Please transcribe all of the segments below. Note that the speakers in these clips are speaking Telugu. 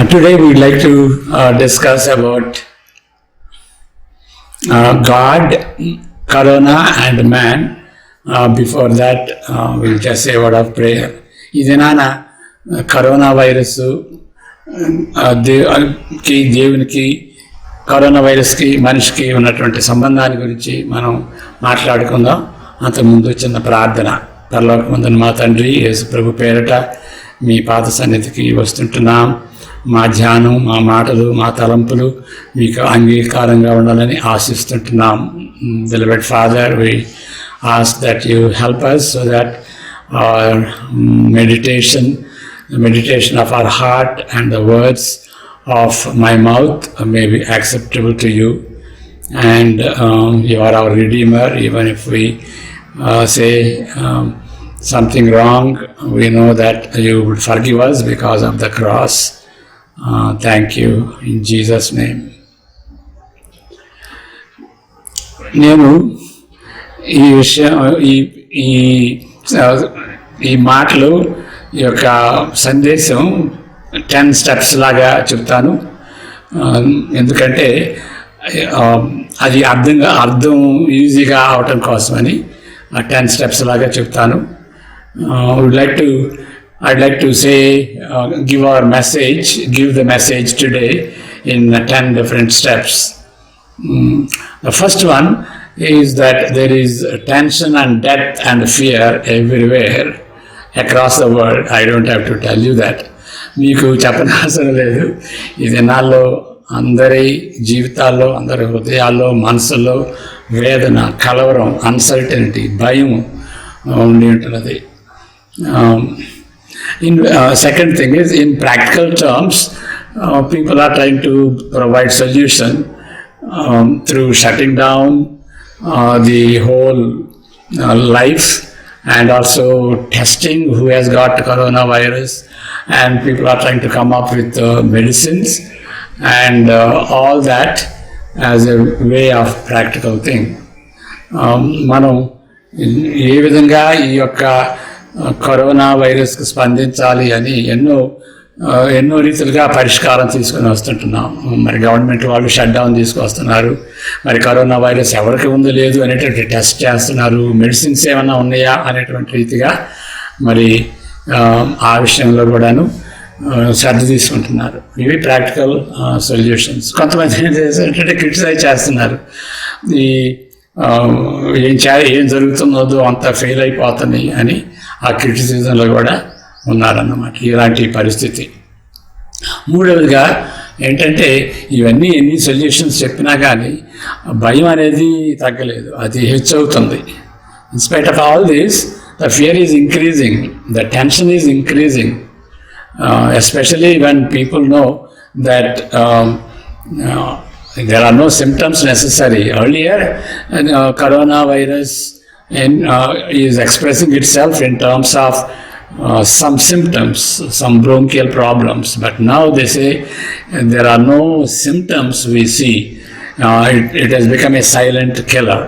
Today we'd like to discuss about God, Corona and man. Before that, we'll just say a word of prayer. ఇదేనా కరోనా వైరస్ దేవునికి కరోనా వైరస్కి మనిషికి ఉన్నటువంటి సంబంధాన్ని గురించి మనం మాట్లాడుకుందాం. అంతకుముందు చిన్న ప్రార్థన. పరలోకమందున మా తండ్రి యేసు ప్రభు పేరట మీ పాద సన్నిధికి వస్తుంటున్నాం. మా ధ్యానం, మా మాటలు, మా తలంపులు మీకు అంగీకారంగా ఉండాలని ఆశిస్తుంటున్నాం. Beloved Father, we ask that you help us so that our the meditation of our heart and the words of my mouth may be acceptable to you. And you are our Redeemer. Even if we say something wrong, we know that you would forgive us because of the cross. Thank you in Jesus' name. నేను ఈ విషయం ఈ మాటలు ఈ యొక్క సందేశం 10 steps లాగా చెప్తాను. ఎందుకంటే అది అర్థం ఈజీగా అవటం కోసమని 10 steps లాగా చెప్తాను. I'd like to say, give the message today in 10 different steps. The first one is that there is tension and death and fear everywhere across the world. I don't have to tell you that. మీకు చెప్పనవసరం లేదు. ఈ దినాల్లో అందరి జీవితాల్లో, అందరి హృదయాల్లో, మనసులో వేదన, కలవరం, అన్సర్టనిటీ, భయం ఉండి ఉంటున్నది. Second thing is, in practical terms, people are trying to provide solution through shutting down the whole life and also testing who has got coronavirus, and people are trying to come up with medicines and all that as a way of practical thing. మనం ఏ విధంగా ఈ యొక్క కరోనా వైరస్కి స్పందించాలి అని ఎన్నో రీతిలుగా పరిష్కారం తీసుకుని వస్తుంటున్నాం. మరి గవర్నమెంట్ వాళ్ళు షట్ డౌన్ తీసుకొస్తున్నారు. మరి కరోనా వైరస్ ఎవరికి ఉందో లేదు అనేటువంటి టెస్ట్ చేస్తున్నారు. మెడిసిన్స్ ఏమైనా ఉన్నాయా అనేటువంటి రీతిగా మరి ఆ విషయంలో కూడాను శ్రద్ధ తీసుకుంటున్నారు. ఇవి ప్రాక్టికల్ సొల్యూషన్స్. కొంతమంది ఏంటంటే క్రిటిసైజ్ చేస్తున్నారు. ఏం జరుగుతున్నదో అంత ఫెయిల్ అయిపోతుంది అని ఆ క్రిటిసిజంలో కూడా ఉన్నారన్నమాట. ఇలాంటి పరిస్థితి. మూడవదిగా ఏంటంటే, ఇవన్నీ ఎన్ని సొల్యూషన్స్ చెప్పినా కానీ భయం అనేది తగ్గలేదు, అది హెచ్చవుతుంది. In spite of all this, the fear is increasing, the tension is increasing, especially when people know that there are no symptoms necessary. Earlier, coronavirus is expressing itself in terms of some symptoms, some bronchial problems. But now they say there are no symptoms we see. It has become a silent killer.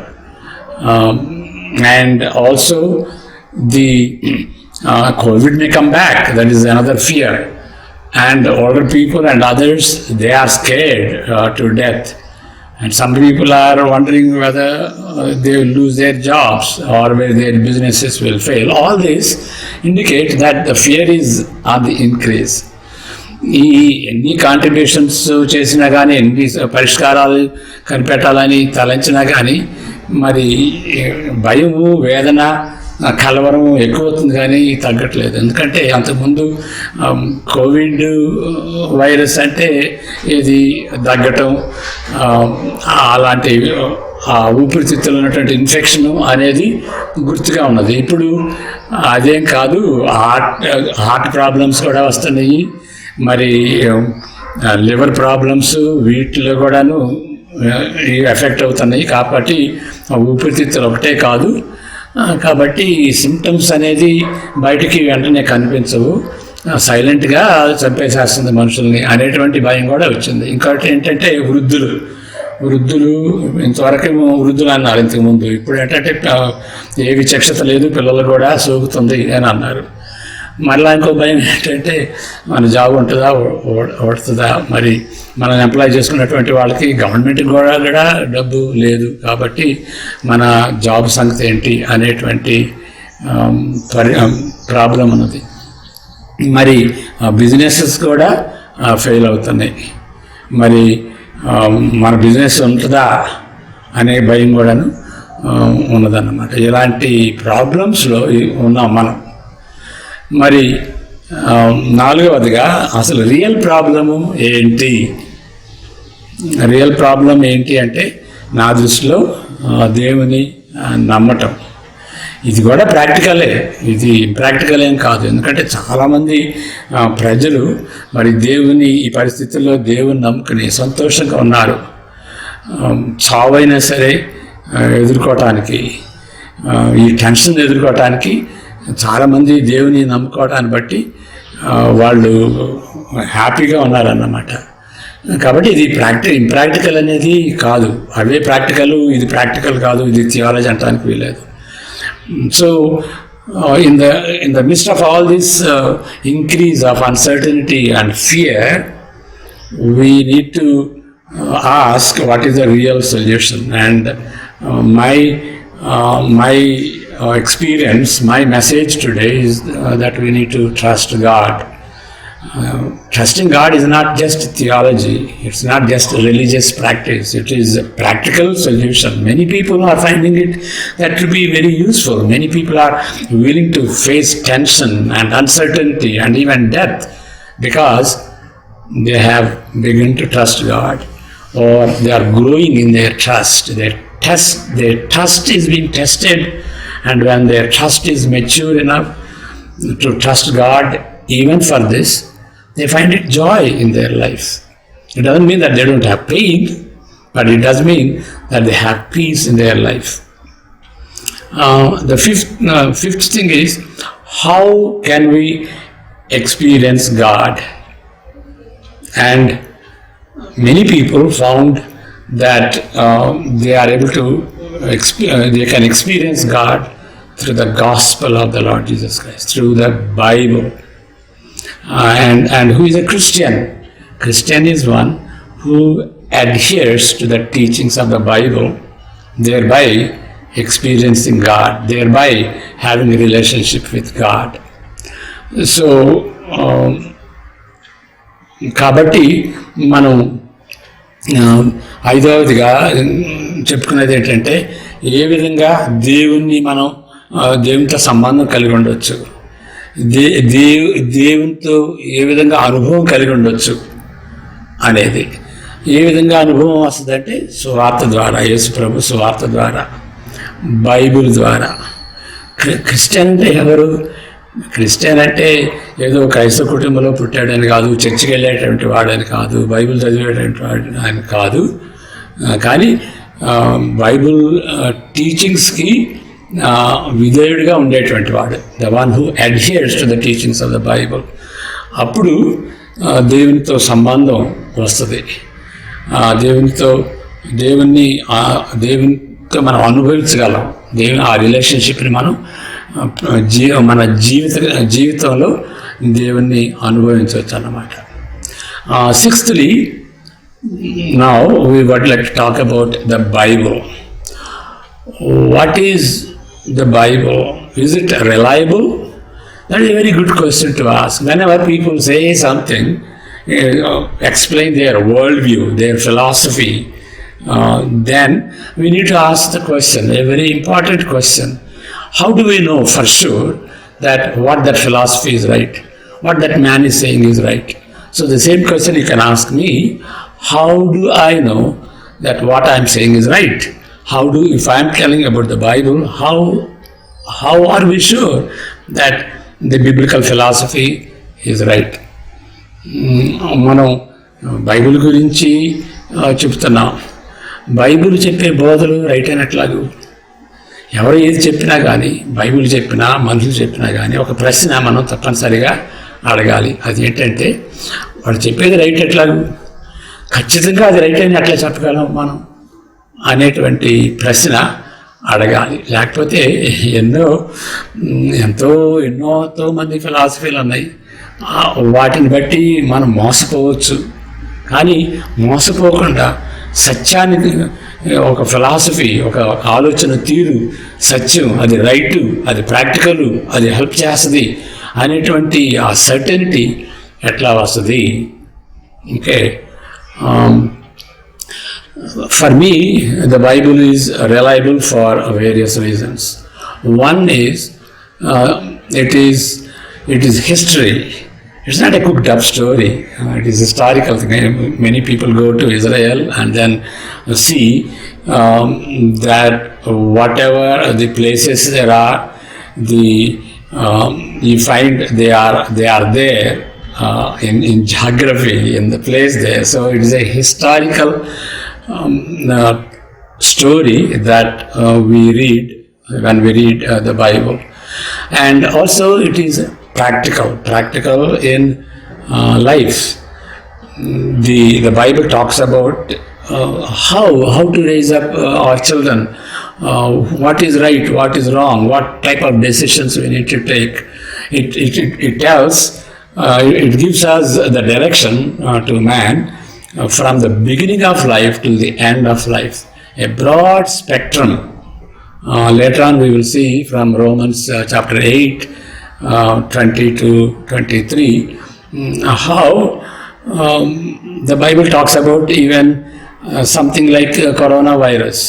And also the COVID may come back. That is another fear. And older people and others, they are scared to death. And some people are wondering whether they will lose their jobs or whether their businesses will fail. All this indicates that the fear is on the increase. ఎన్ని కాంట్రిబ్యూషన్స్ చేసినా కానీ, ఎన్ని పరిష్కారాలు కనిపెట్టాలని తలంచినా కానీ మరి భయము, వేదన, కలవరం ఎక్కువ అవుతుంది కానీ తగ్గట్లేదు. ఎందుకంటే అంతకుముందు కోవిడ్ వైరస్ అంటే ఇది దగ్గటం, అలాంటి ఊపిరితిత్తులు ఉన్నటువంటి ఇన్ఫెక్షన్ అనేది గుర్తుగా ఉన్నది. ఇప్పుడు అదేం కాదు, హార్ట్ ప్రాబ్లమ్స్ కూడా వస్తున్నాయి. మరి లివర్ ప్రాబ్లమ్స్ వీటిలో కూడాను ఎఫెక్ట్ అవుతున్నాయి. కాబట్టి ఊపిరితిత్తులు ఒకటే కాదు. కాబట్టి సిమ్టమ్స్ అనేది బయటికి వెంటనే కనిపించవు, సైలెంట్గా చంపేసేస్తుంది మనుషుల్ని అనేటువంటి భయం కూడా వచ్చింది. ఇంకోటి ఏంటంటే వృద్ధులు ఇంతవరకు వృద్ధులు అన్నారు ఇంతకుముందు. ఇప్పుడు ఏంటంటే ఏ విచక్షత లేదు, పిల్లలు కూడా సోకుతుంది అని అన్నారు. మరలా ఇంకో భయం ఏంటంటే మన జాబ్ ఉంటుందా ఓడుతుందా, మరి మనం ఎంప్లాయ్ చేసుకున్నటువంటి వాళ్ళకి గవర్నమెంట్కి కూడా డబ్బు లేదు కాబట్టి మన జాబ్ సంగతి ఏంటి అనేటువంటి ప్రాబ్లం ఉన్నది. మరి బిజినెసెస్ కూడా ఫెయిల్ అవుతున్నాయి. మరి మన బిజినెస్ ఉంటుందా అనే భయం కూడాను ఉన్నదన్నమాట. ఇలాంటి ప్రాబ్లమ్స్లో ఉన్నాం మనం. మరి నాలుగవదిగా అసలు రియల్ ప్రాబ్లము ఏంటి? రియల్ ప్రాబ్లం ఏంటి అంటే నా దృష్టిలో దేవుని నమ్మటం. ఇది కూడా ప్రాక్టికలే, ఇది ప్రాక్టికల్ ఏం కాదు. ఎందుకంటే చాలామంది ప్రజలు మరి దేవుని ఈ పరిస్థితుల్లో దేవుని నమ్ముకుని సంతోషంగా ఉన్నారు. చావైనా సరే ఎదుర్కోవటానికి, ఈ టెన్షన్ ఎదుర్కోవటానికి చాలామంది దేవుని నమ్ముకోవటాన్ని బట్టి వాళ్ళు హ్యాపీగా ఉన్నారన్నమాట. కాబట్టి ఇది ఇంప్రాక్టికల్ అనేది కాదు. అవే ప్రాక్టికల్, ఇది ప్రాక్టికల్ కాదు, ఇది థియాలజీ అంటానికి వీలేదు. So, in the midst of all this increase of uncertainty and fear, we need to ask what is the real solution. And my experience, my message today is that we need to trust God. Trusting God is not just theology, it's not just a religious practice, it is a practical solution. Many people are finding it that to be very useful. Many people are willing to face tension and uncertainty and even death because they have begun to trust God, or they are growing in their trust. Their trust is being tested, and when their trust is mature enough to trust God even for this, they find it joy in their life. It doesn't mean that they don't have pain, but it does mean that they have peace in their life. The fifth thing is, how can we experience God? And many people found that they are able to they can experience God through the gospel of the Lord Jesus Christ, through the Bible. And who is a Christian? Christian is one who adheres to the teachings of the Bible, thereby experiencing God, thereby having a relationship with God. So, కాబట్టి మనం ఐదవదిగా చెప్పుకునేది ఏంటంటే ఏ విధంగా దేవునితో సంబంధం కలిగి ఉండవచ్చు, దేవునితో ఏ విధంగా అనుభవం కలిగి ఉండొచ్చు అనేది. ఏ విధంగా అనుభవం వస్తుందంటే సువార్త ద్వారా, యేసు ప్రభు సువార్త ద్వారా, బైబిల్ ద్వారా. క్రిస్టియన్ అంటే ఎవరు? క్రిస్టియన్ అంటే ఏదో క్రైస్తవ కుటుంబంలో పుట్టాడని కాదు, చర్చికి వెళ్ళేటువంటి వాడని కాదు, బైబిల్ చదివేటువంటి వాడు అని కాదు. కానీ బైబిల్ టీచింగ్స్కి విధేయుడిగా ఉండేటువంటి వాడు, the one who adheres to the teachings of the Bible. అప్పుడు దేవునితో సంబంధం వస్తుంది. దేవునితో మనం అనుభవించగలం. ఆ రిలేషన్షిప్ని మనం మన జీవితంలో దేవుణ్ణి అనుభవించవచ్చు అన్నమాట. Sixthly, now we would like to talk about the Bible. What is the Bible? Is it reliable? That is a very good question to ask. Whenever people say something, explain their worldview, their philosophy, then we need to ask the question, a very important question. How do we know for sure that what that philosophy is right, what that man is saying is right? So the same question you can ask me, how do I know that what I am saying is right? If I am telling about the Bible, how are we sure that the biblical philosophy is right? మనం బైబిల్ గురించి చెప్తున్నాం. బైబిల్ చెప్పే బోధలు రైట్ అయినట్లాగు. ఎవరు ఏది చెప్పినా కానీ, బైబిల్ చెప్పినా మనుషులు చెప్పినా కానీ ఒక ప్రశ్న మనం తప్పనిసరిగా అడగాలి. అది ఏంటంటే, వాడు చెప్పేది రైట్ ఎట్లాగు, ఖచ్చితంగా అది రైట్ అని అట్లా చెప్పగలం మనం అనేటువంటి ప్రశ్న అడగాలి. లేకపోతే ఎంతో మంది ఫిలాసఫీలు ఉన్నాయి, వాటిని బట్టి మనం మోసపోవచ్చు. కానీ మోసపోకుండా సత్యానికి, ఒక ఫిలాసఫీ, ఒక ఆలోచన తీరు, సత్యం, అది రైటు, అది ప్రాక్టికల్, అది హెల్ప్ చేస్తుంది అనేటువంటి ఆ సర్టెనిటీ ఎట్లా వస్తుంది? Okay, for me the Bible is reliable for various reasons. One is it is history. It's not a cooked up story. It is historical thing. Many people go to Israel and then see that whatever the places there are, you find they are there in geography, in the place there. So it is a historical story that we read when we read the Bible. And also it is practical in life. The Bible talks about how to raise up our children, what is right, what is wrong, what type of decisions we need to take. It tells, it gives us the direction to man from the beginning of life to the end of life, a broad spectrum. Later on we will see from Romans chapter 8, 20 to 23, how the Bible talks about even something like coronavirus.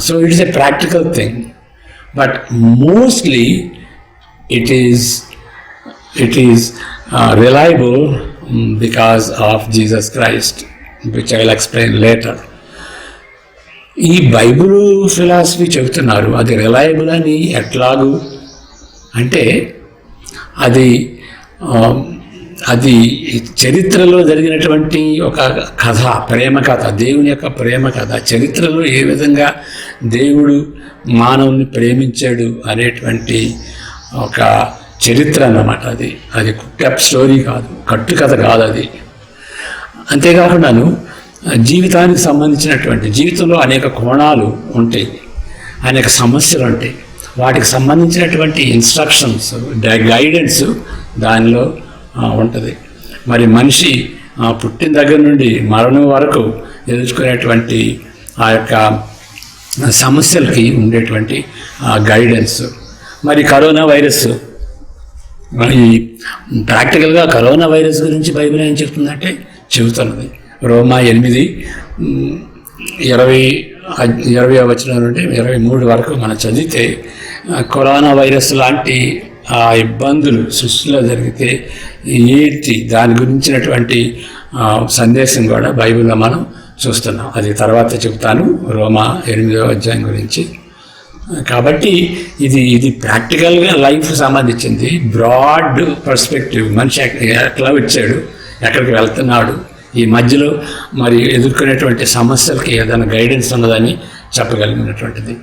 So it is a practical thing, but mostly it is reliable because of Jesus Christ, which I will explain later. ఈ బైబిల్ ఫిలాసఫీ చెబుతున్నారు, అది రిలయబుల్ అని ఎట్లాగూ అంటే అది చరిత్రలో జరిగినటువంటి ఒక కథ, ప్రేమ కథ, దేవుని యొక్క ప్రేమ కథ. చరిత్రలో ఏ విధంగా దేవుడు మానవుని ప్రేమించాడు అనేటువంటి ఒక చరిత్ర అన్నమాట. అది కుక్టప్ స్టోరీ కాదు, కట్టు కథ కాదు అది. అంతేకాకుండాను జీవితానికి సంబంధించినటువంటి, జీవితంలో అనేక కోణాలు ఉంటాయి, అనేక సమస్యలు ఉంటాయి, వాటికి సంబంధించినటువంటి ఇన్స్ట్రక్షన్స్, గైడెన్స్ దానిలో ఉంటుంది. మరి మనిషి పుట్టిన దగ్గర నుండి మరణం వరకు ఎదుర్కొనేటువంటి ఆ యొక్క సమస్యలకి ఉండేటువంటి గైడెన్స్. మరి కరోనా వైరస్, మరి ప్రాక్టికల్గా కరోనా వైరస్ గురించి బైబిల్ ఏం చెప్తుందంటే చెబుతున్నది. రోమా 8:20 వచనం నుండి 23 వరకు మనం చదివితే కరోనా వైరస్ లాంటి ఆ ఇబ్బందులు సృష్టిలో జరిగితే ఏంటి దాని గురించినటువంటి సందేశం కూడా బైబిల్లో మనం చూస్తున్నాం. అది తర్వాత చెప్తాను, రోమా 8వ అధ్యాయం గురించి. కాబట్టి ఇది ప్రాక్టికల్గా లైఫ్ సంబంధించింది, బ్రాడ్ పర్స్పెక్టివ్. మనిషి ఎట్లా వచ్చాడు, ఎక్కడికి వెళ్తున్నాడు, ఈ మధ్యలో మరి ఎదుర్కొనేటువంటి సమస్యలకి ఏదైనా గైడెన్స్ ఉన్నదని చెప్పగలిగినటువంటిది.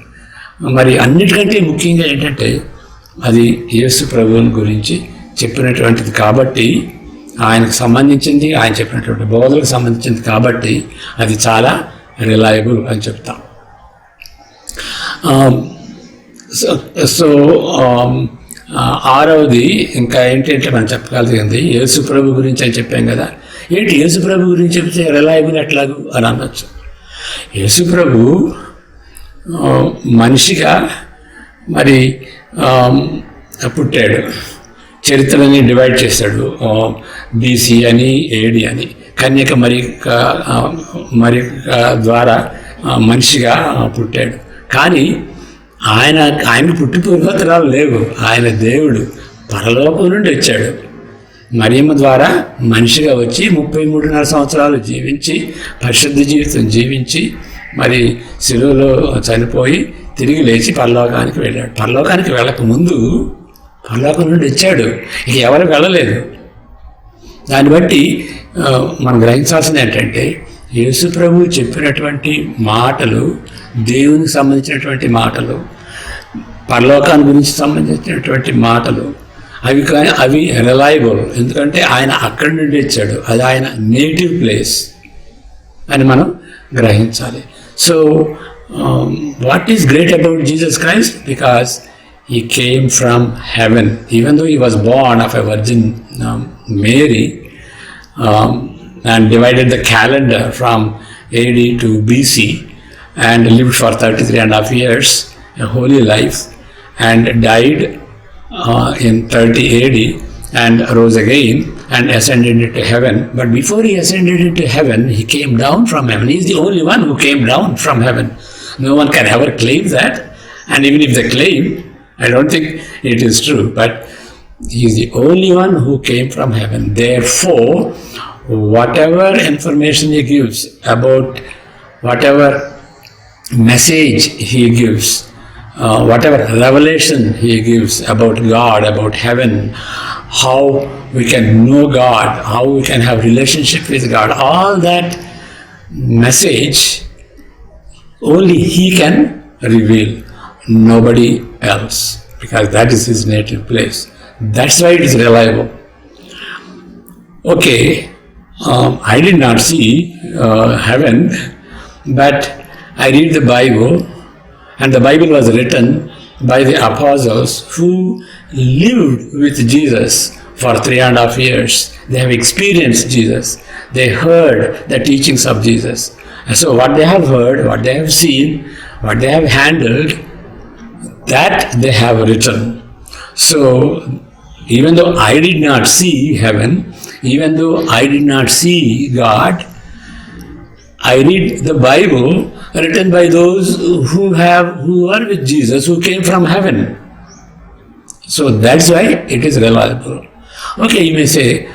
మరి అన్నిటికంటే ముఖ్యంగా ఏంటంటే అది యేసు ప్రభువుని గురించి చెప్పినటువంటిది కాబట్టి, ఆయనకు సంబంధించింది, ఆయన చెప్పినటువంటి బోధలకు సంబంధించింది కాబట్టి అది చాలా రిలయబుల్ అని చెప్తాం. సో ఆరవది ఇంకా ఏంటంటే మనం చెప్పగలిగింది యేసు ప్రభు గురించి అని చెప్పాం కదా. ఏంటి యేసు ప్రభు గురించి చెప్తే రిలయబుల్ ఎట్లాగూ అని అనొచ్చు. యేసు ప్రభు మనిషిగా మరి పుట్టాడు, చరిత్రని డివైడ్ చేశాడు, BC అని AD అని. కన్యక మరి ద్వారా మనిషిగా పుట్టాడు. కానీ ఆయనకు పుట్టి పూర్వోత్తరాలు లేవు. ఆయన దేవుడు, పరలోకం నుండి వచ్చాడు. మరియమ్మ ద్వారా మనిషిగా వచ్చి 33.5 సంవత్సరాలు జీవించి, పరిశుద్ధ జీవితం జీవించి, మరి శిలువలో చనిపోయి తిరిగి లేచి పరలోకానికి వెళ్ళాడు. పరలోకానికి వెళ్ళక ముందు పరలోకం నుండి వచ్చాడు, ఇక ఎవరు వెళ్ళలేదు. దాన్ని బట్టి మనం గ్రహించాల్సింది ఏంటంటే యేసు ప్రభు చెప్పినటువంటి మాటలు దేవునికి సంబంధించినటువంటి మాటలు, పరలోకాన్ని గురించి సంబంధించినటువంటి మాటలు, అవి రిలయబుల్. ఎందుకంటే ఆయన అక్కడి నుండి వచ్చాడు, అది ఆయన నేటివ్ ప్లేస్ అని మనం గ్రహించాలి. So what is great about Jesus Christ? Because he came from heaven. Even though he was born of a Virgin Mary, and divided the calendar from AD to BC, and lived for 33.5 years, a holy life, and died in 30 AD, and rose again and ascended into heaven. But before he ascended into heaven, he came down from heaven. He is the only one who came down from heaven. No one can ever claim that. And even if they claim, I don't think it is true. But he is the only one who came from heaven. Therefore, whatever information he gives about whatever message he gives, whatever revelation he gives about God, about heaven, how we can know God, how we can have relationship with God, all that message only he can reveal, nobody else, because that is his native place. That's why it is reliable. Okay, I did not see heaven, but I read the Bible, and the Bible was written by the apostles who lived with Jesus for 3.5 years. They have experienced Jesus. They heard the teachings of Jesus. And so what they have heard, what they have seen, what they have handled, that they have written. So even though I did not see heaven, even though I did not see God, I read the Bible written by those who are with Jesus, who came from heaven. So that's why it is reliable. Okay, you may say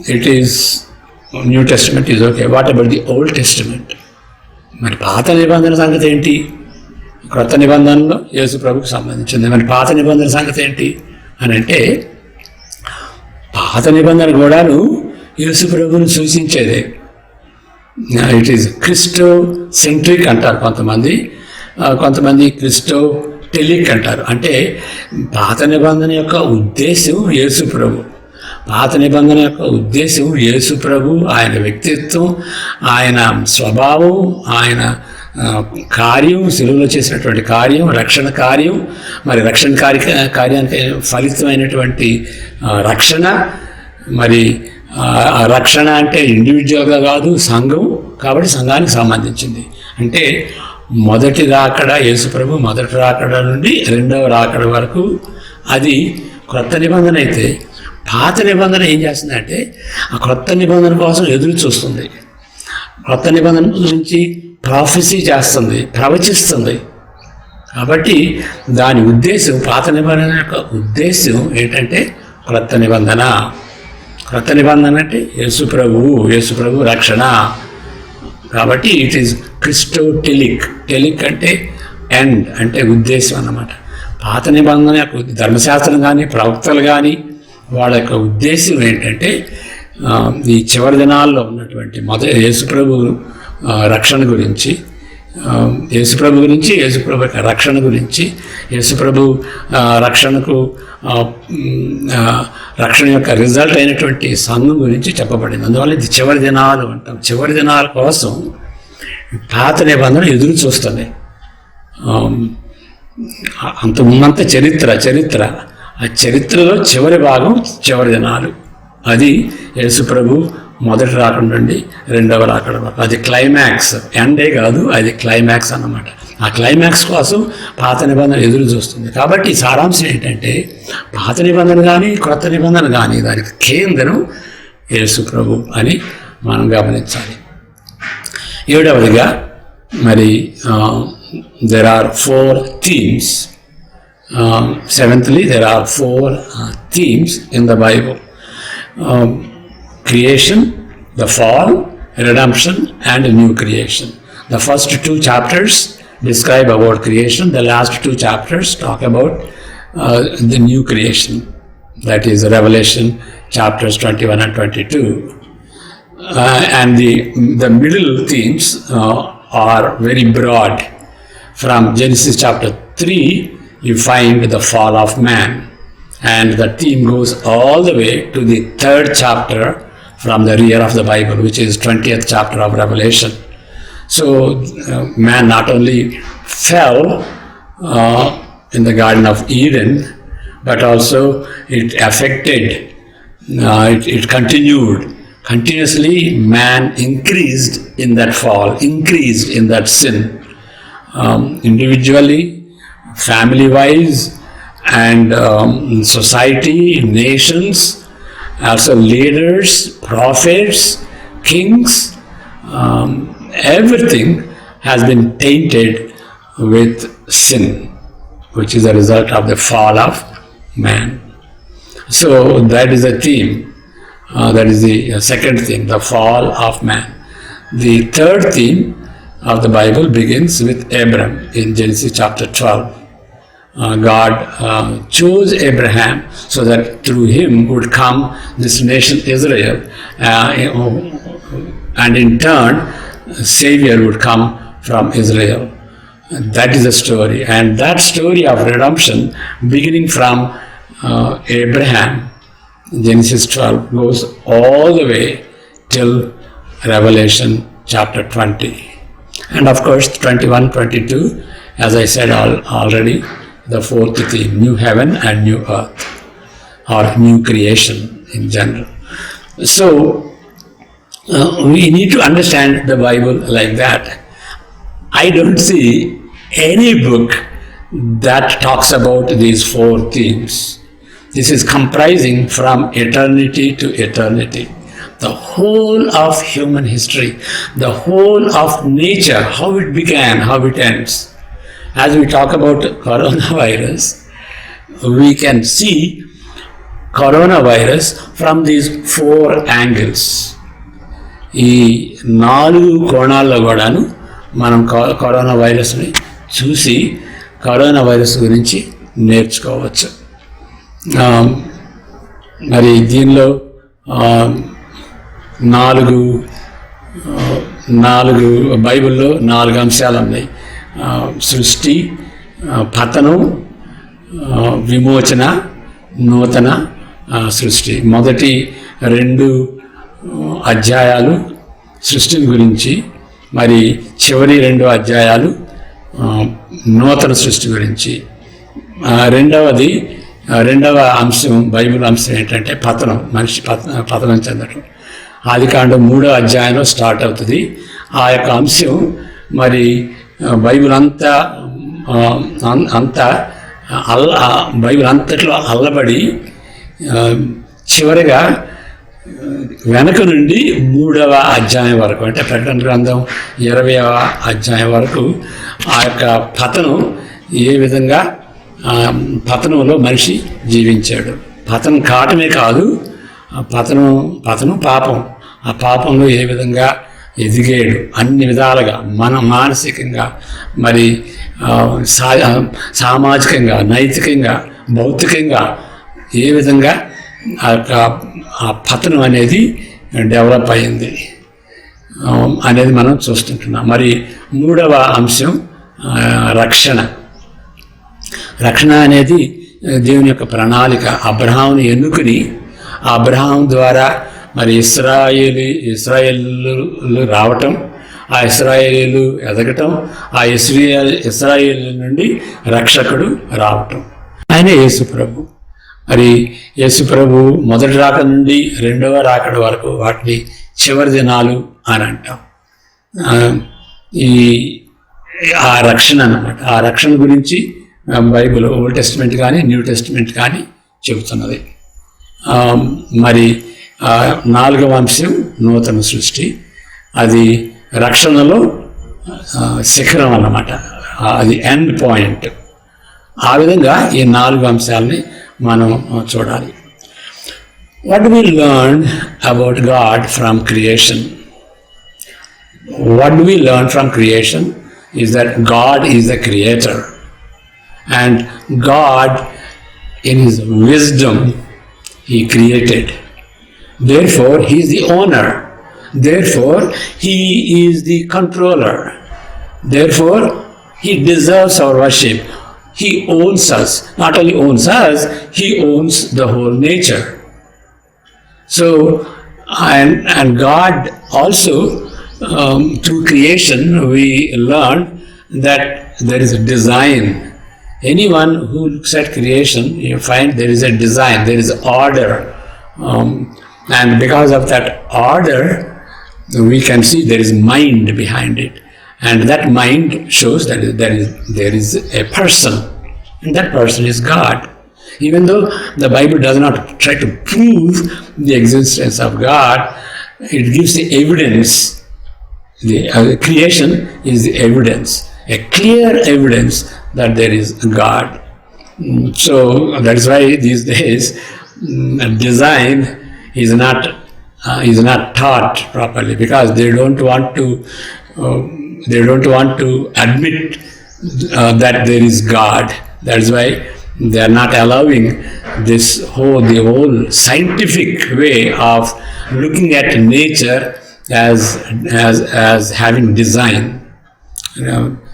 it is New Testament is okay. What about the Old Testament? మరి పాత నిబంధన సంగతి ఏంటి? క్రొత్త నిబంధనలో యేసు ప్రభుకు సంబంధించింది. మరి పాత నిబంధన సంగతి ఏంటి అని అంటే, పాత నిబంధన కూడాను యేసు ప్రభువును సూచించేదే. ఇట్ ఈస్ క్రిస్టో సెంట్రిక్ అంటారు కొంతమంది క్రిస్టో టెలిక్ అంటారు. అంటే పాత నిబంధన యొక్క ఉద్దేశం యేసు ప్రభు. పాత నిబంధన యొక్క ఉద్దేశం యేసు ప్రభు, ఆయన వ్యక్తిత్వం, ఆయన స్వభావం, ఆయన కార్యం, సిలువలో చేసినటువంటి కార్యం, రక్షణ కార్యం, మరి రక్షణ కార్యానికి ఫలితమైనటువంటి రక్షణ. మరి రక్షణ అంటే ఇండివిజువల్గా కాదు, సంఘం, కాబట్టి సంఘానికి సంబంధించింది. అంటే మొదటి రాకడ యేసు ప్రభు మొదటి రాకడ నుండి రెండవ రాకడ వరకు అది క్రొత్త నిబంధన అయితే, పాత నిబంధన ఏం చేస్తుందంటే ఆ క్రొత్త నిబంధన కోసం ఎదురు చూస్తుంది. క్రొత్త నిబంధన గురించి ప్రాఫెసీ చేస్తుంది, ప్రవచిస్తుంది. కాబట్టి దాని ఉద్దేశం, పాత నిబంధన యొక్క ఉద్దేశం ఏంటంటే క్రొత్త నిబంధన. క్రొత్త నిబంధన అంటే యేసు ప్రభు రక్షణ. కాబట్టి ఇట్ ఈస్ క్రిస్టోటెలిక్. టెలిక్ అంటే ఎండ్, అంటే ఉద్దేశం అన్నమాట. పాత నిబంధన యొక్క ధర్మశాస్త్రం కానీ ప్రవక్తలు కానీ వాళ్ళ యొక్క ఉద్దేశం ఏంటంటే ఈ చివరి దినాల్లో ఉన్నటువంటి యేసుప్రభు రక్షణ గురించి, యేసుప్రభు యొక్క రక్షణ గురించి, యేసుప్రభు రక్షణ యొక్క రిజల్ట్ అయినటువంటి సంఘం గురించి చెప్పబడింది. అందువల్ల ఇది చివరి దినాలు అంటాం. చివరి దినాల కోసం పాత నిబంధన ఎదురు చూస్తుంది. అంత ఉన్నంత చరిత్ర ఆ చరిత్రలో చివరి భాగం చివరి దినాలు. అది యేసుప్రభు మొదటి రాకడ నుండి రెండవ రాకడ వరకు. అది క్లైమాక్స్, ఎండే కాదు, అది క్లైమాక్స్ అన్నమాట. ఆ క్లైమాక్స్ కోసం పాత నిబంధన ఎదురు చూస్తుంది. కాబట్టి సారాంశం ఏంటంటే పాత నిబంధన కానీ క్రొత్త నిబంధన కానీ దానికి కేంద్రం యేసుప్రభు అని మనం గమనించాలి. ఏడవదిగా మరి there are 4 themes. Seventhly, there are 4 themes in the Bible. Creation, the fall, redemption, and new creation. The first 2 chapters describe about creation. The last 2 chapters talk about the new creation. That is Revelation chapters 21 and 22. And the middle themes are very broad. From Genesis chapter 3, you find the fall of man. And the theme goes all the way to the 3rd chapter from the rear of the Bible, which is 20th chapter of Revelation. So man not only fell in the Garden of Eden, but also it affected, it continued. Continuously, man increased in that fall, increased in that sin. Individually, family-wise, and society, nations, also leaders, prophets, kings, everything has been tainted with sin, which is a result of the fall of man. So that is a theme. That is the second theme, the fall of man. The third theme of the Bible begins with Abram in Genesis chapter 12. God chose Abraham so that through him would come this nation Israel, and in turn, Savior would come from Israel. That is the story, and that story of redemption, beginning from Abraham, Genesis 12, goes all the way till Revelation chapter 20. And of course, 21, 22, as I said already, the fourth theme, new heaven and new earth, or new creation in general. So, we need to understand the Bible like that. I don't see any book that talks about these four themes. This is comprising from eternity to eternity. The whole of human history, the whole of nature, how it began, how it ends. As we talk about coronavirus, we can see coronavirus from these four angles. ఈ 4 కోణాల్లో కూడాను మనం కరోనా వైరస్ని చూసి కరోనా వైరస్ గురించి నేర్చుకోవచ్చు. మరి దీనిలో 4 బైబిల్లో 4 అంశాలు ఉన్నాయి. సృష్టి, పతనం, విమోచన, నూతన సృష్టి. మొదటి 2 అధ్యాయాలు సృష్టిని గురించి, మరి చివరి 2 అధ్యాయాలు నూతన సృష్టి గురించి. రెండవ అంశం, బైబిల్ అంశం ఏంటంటే పతనం, మనిషి పతనం చెందడం. ఆదికాండం 3వ అధ్యాయంలో స్టార్ట్ అవుతుంది. ఆ యొక్క అంశం మరి బైబిల్ బైబిల్ అంతట్లో అల్లబడి చివరిగా వెనక నుండి 3వ అధ్యాయం వరకు, అంటే ప్రకటన గ్రంథం 20వ అధ్యాయం వరకు ఆ యొక్క పతనం, ఏ విధంగా పతనంలో మనిషి జీవించాడు. పతనం కావటమే కాదు, పతనం పాపం, ఆ పాపంలో ఏ విధంగా ఎదిగాడు, అన్ని విధాలుగా మానసికంగా, మరి సామాజికంగా, నైతికంగా, భౌతికంగా ఏ విధంగా ఆ పతనం అనేది డెవలప్ అయింది అనేది మనం చూస్తుంటున్నాం. మరి 3వ అంశం రక్షణ అనేది దేవుని యొక్క ప్రణాళిక. అబ్రహాముని ఎన్నుకుని అబ్రహాం ద్వారా మరి ఇశ్రాయేలు రావటం, ఆ ఇశ్రాయేలీలు ఎదగటం, ఆ ఇశ్రాయేలు నుండి రక్షకుడు రావటం, ఆయన యేసుప్రభు. మరి యేసుప్రభు మొదటి రాక నుండి 2వ రాకడ వరకు వాటిని చివరి దినాలు అని అంటాం. ఆ రక్షణ అన్నమాట. ఆ రక్షణ గురించి బైబిల్ ఓల్డ్ టెస్టిమెంట్ కానీ న్యూ టెస్టిమెంట్ కానీ చెబుతున్నది. మరి 4వ అంశం నూతన సృష్టి. అది రక్షణలో శిఖరం అన్నమాట, అది ఎండ్ పాయింట్. ఆ విధంగా ఈ 4 అంశాలని మనం చూడాలి. What do we learn about God from creation? What do we learn from creation is that God is the creator, and God in his wisdom he created. Therefore he is the owner. Therefore he is the controller. Therefore he deserves our worship. He owns us. Not only owns us, he owns the whole nature. So, and God also through creation, we learn that there is a design. Anyone who looks at creation, you find there is a design, there is order. And because of that order, we can see there is mind behind it. And that mind shows that there is a person. And that person is God. Even though the Bible does not try to prove the existence of God, it gives the evidence. The creation is the evidence, a clear evidence that there is God. So that's why these days design is not taught properly, because they don't want to admit that there is God. That's why they are not allowing the whole scientific way of looking at nature as having design.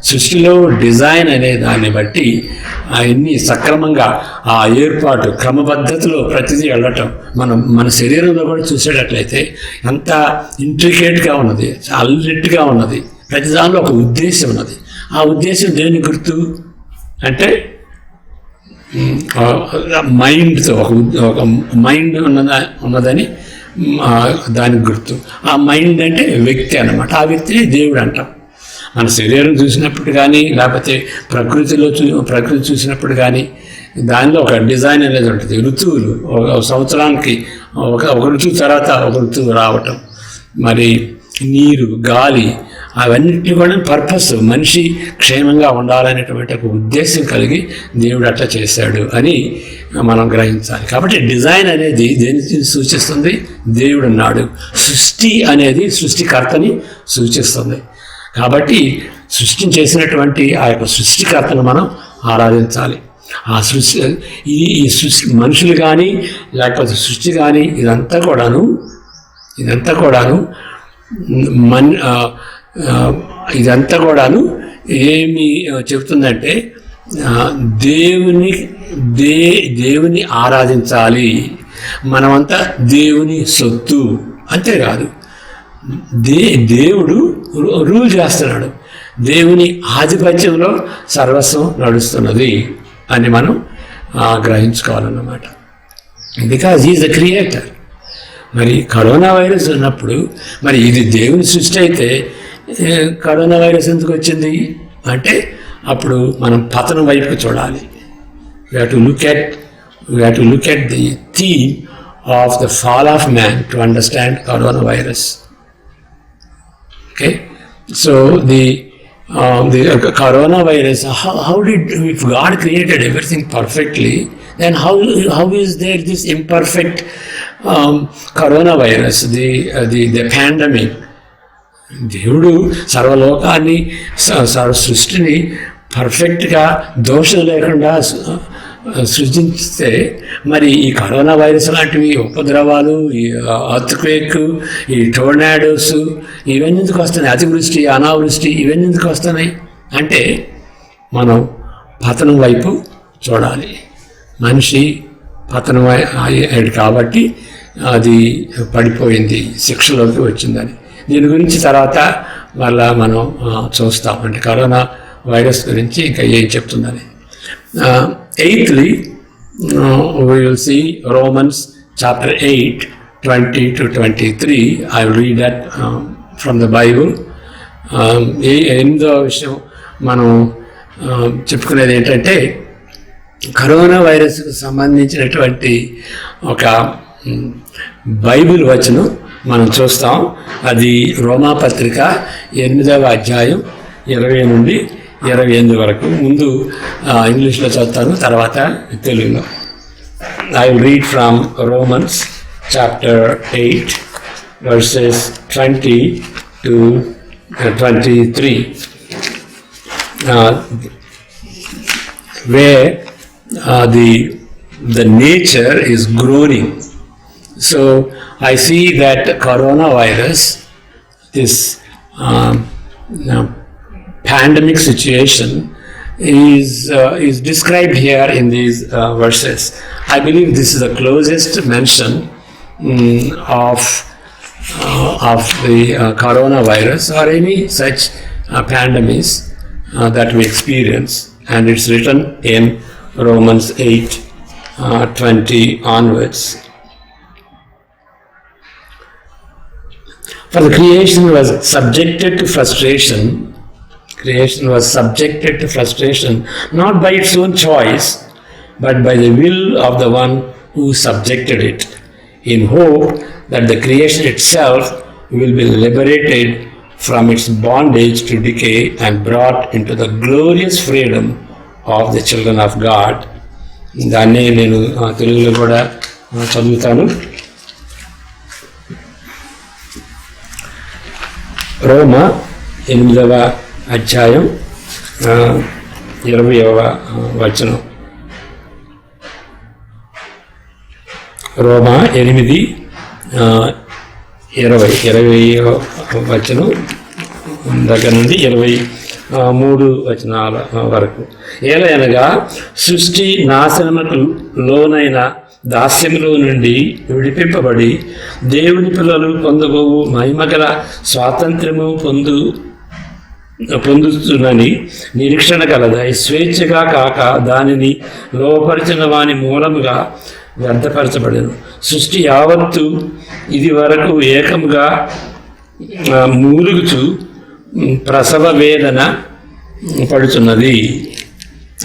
సృష్టిలో డిజైన్ అనే దాన్ని బట్టి అవన్నీ సక్రమంగా ఆ ఏర్పాటు క్రమపద్ధతిలో ప్రతిదీ వెళ్ళటం మన శరీరంలో కూడా చూసేటట్లయితే ఎంత ఇంట్రికేట్గా ఉన్నది, అల్లెట్గా ఉన్నది. ప్రతి దానిలో ఒక ఉద్దేశం ఉన్నది. ఆ ఉద్దేశం దేని గుర్తు అంటే మైండ్తో ఒక మైండ్ ఉన్నదని దానికి గుర్తు. ఆ మైండ్ అంటే వ్యక్తి అన్నమాట. ఆ వ్యక్తిని దేవుడు అంటాం. మన శరీరం చూసినప్పుడు కానీ, లేకపోతే ప్రకృతి చూసినప్పుడు కానీ, దానిలో ఒక డిజైన్ అనేది ఉంటుంది. ఋతువులు, ఒక సంవత్సరానికి ఒక ఋతువు తర్వాత ఒక ఋతువు రావటం, మరి నీరు, గాలి, అవన్నిటిని కూడా పర్పస్, మనిషి క్షేమంగా ఉండాలనేటువంటి ఒక ఉద్దేశం కలిగి దేవుడు అట్లా చేశాడు అని మనం గ్రహించాలి. కాబట్టి డిజైన్ అనేది దేనికి సూచిస్తుంది? దేవుడు ఉన్నాడు. సృష్టి అనేది సృష్టికర్తని సూచిస్తుంది. కాబట్టి సృష్టిని చేసినటువంటి ఆ యొక్క సృష్టికర్తను మనం ఆరాధించాలి. ఆ ఈ సృష్టి మనుషులు కానీ, లేకపోతే సృష్టి కానీ, ఇదంతా కూడాను ఏమి చెబుతుందంటే దేవుని ఆరాధించాలి. మనమంతా దేవుని సొత్తు. అంతేకాదు, దేవుడు రూల్ చేస్తున్నాడు. దేవుని ఆధిపత్యంలో సర్వస్వం నడుస్తున్నది అని మనం గ్రహించుకోవాలన్నమాట. Because is the creator. మరి కరోనా వైరస్ ఉన్నప్పుడు మరి ఇది దేవుని సృష్టి అయితే కరోనా వైరస్ ఎందుకు వచ్చింది అంటే అప్పుడు మనం పతనం వైపు చూడాలి. We have to look at the theme of the fall of man to understand coronavirus. Okay, so the coronavirus, if God created everything perfectly, then how is there this imperfect coronavirus, the pandemic? దేవుడు సర్వలోకాన్ని, సృష్టిని పర్ఫెక్ట్గా దోషం లేకుండా సృజిస్తే మరి ఈ కరోనా వైరస్ లాంటివి ఉపద్రవాలు, ఈ అర్త్క్వేక్, ఈ టోర్నాడోస్, ఇవన్నీ ఎందుకు వస్తున్నాయి? అతివృష్టి, అనావృష్టి, ఇవన్నీ ఎందుకు వస్తున్నాయి అంటే మనం పతనం వైపు చూడాలి. మనిషి పతనం అయ్యాడు కాబట్టి అది పడిపోయింది, శిక్షలోకి వచ్చిందని. దీని గురించి తర్వాత మళ్ళా మనం చూస్తాం, అంటే కరోనా వైరస్ గురించి ఇంకా ఏం చెప్తుందని. Eighthly, we will see Romans chapter 8, 20 to 23. I will read that from the Bible. ఎనిమిదో విషయం మనం చెప్పుకునేది ఏంటంటే కరోనా వైరస్కు సంబంధించినటువంటి ఒక బైబిల్ వచనం మనం చూస్తాం. అది రోమాపత్రిక 8వ అధ్యాయం 20 నుండి 28 వరకు. ముందు ఇంగ్లీష్లో చదువుతాను, తర్వాత తెలుగులో. I will read from Romans chapter 8 verses 20 to 23, where the nature is groaning. So I see that coronavirus, this pandemic situation is described here in these verses. I believe this is the closest mention of of the coronavirus or any such pandemics that we experience. And it's written in Romans 8:20 onwards. For the creation was subjected to frustration. Creation was subjected to frustration not by its own choice, but by the will of the one who subjected it, in hope that the creation itself will be liberated from its bondage to decay and brought into the glorious freedom of the children of God. దాన్ని నేను తెలుగులో కూడా చదువుతాను. రోమ 8వ అధ్యాయం 20వ వచనం. రోమ 8:20 వచనం దగ్గర నుండి 23 వచనాల వరకు. ఏలయనగా సృష్టి నాశనముకు లోనైన దాస్యములో నుండి విడిపింపబడి దేవుని పిల్లలు పొందబోవు మహిమగల స్వాతంత్ర్యము పొందుతున్నని నిరీక్షణ కలదై స్వేచ్ఛగా కాక దానిని లోపరిచిన వాని మూలముగా వ్యర్థపరచబడెను. సృష్టి యావత్తు ఇది వరకు ఏకముగా మూలుగుచు ప్రసవ వేదన పడుతున్నది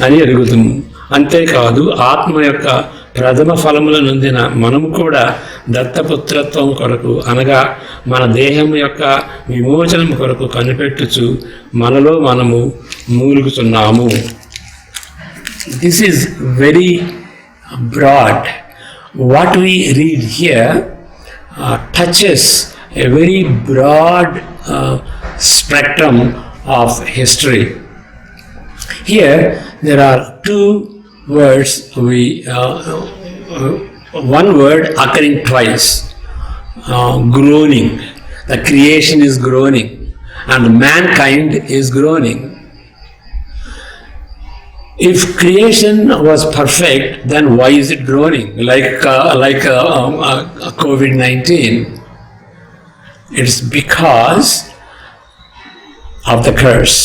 అని ఎరుగుతుంది. అంతేకాదు ఆత్మ యొక్క ప్రథమ ఫలముల నొందిన మనము కూడా దత్తపుత్రత్వం కొరకు అనగా మన దేహం యొక్క విమోచనం కొరకు కనిపెట్టుచు మనలో మనము మూలుగుతున్నాము. This is very broad. What we read here touches a very broad spectrum of history. Here there are two words, one word occurring twice, groaning. The creation is groaning and mankind is groaning. If creation was perfect, then why is it groaning like COVID-19? It's because of the curse.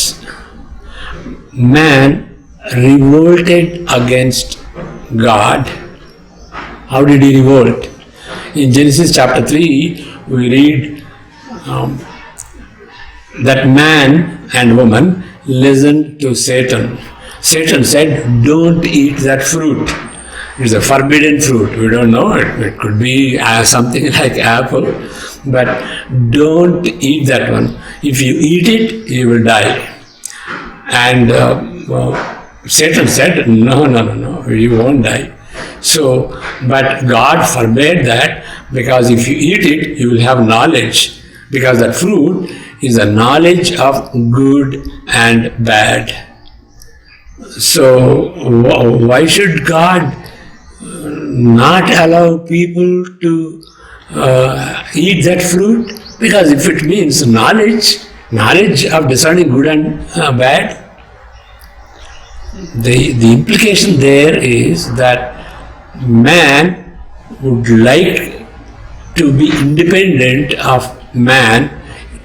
Man revolted against God. How did he revolt? In Genesis chapter 3, we read that man and woman listened to Satan. Satan said, don't eat that fruit. It's a forbidden fruit. We don't know. It could be something like apple. But don't eat that one. If you eat it, you will die. And Satan said, no, you won't die. So, but God forbade that, because if you eat it, you will have knowledge. Because that fruit is a knowledge of good and bad. So why should God not allow people to eat that fruit? Because if it means knowledge of discerning good and bad, the implication there is that man would like to be independent of man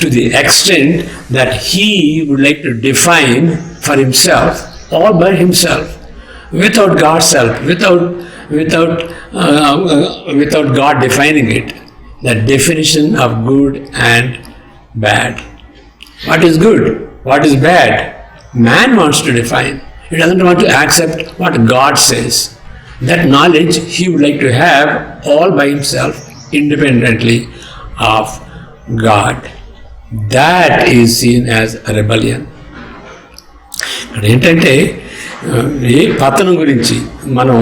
to the extent that he would like to define for himself, all by himself, without God's help, without God defining it, that definition of good and bad. What is good? What is bad? Man wants to define. He doesn't want to accept what God says. That knowledge he would like to have all by himself, independently of God. That is seen as a rebellion. ఏంటంటే ఈ పతనం గురించి మనం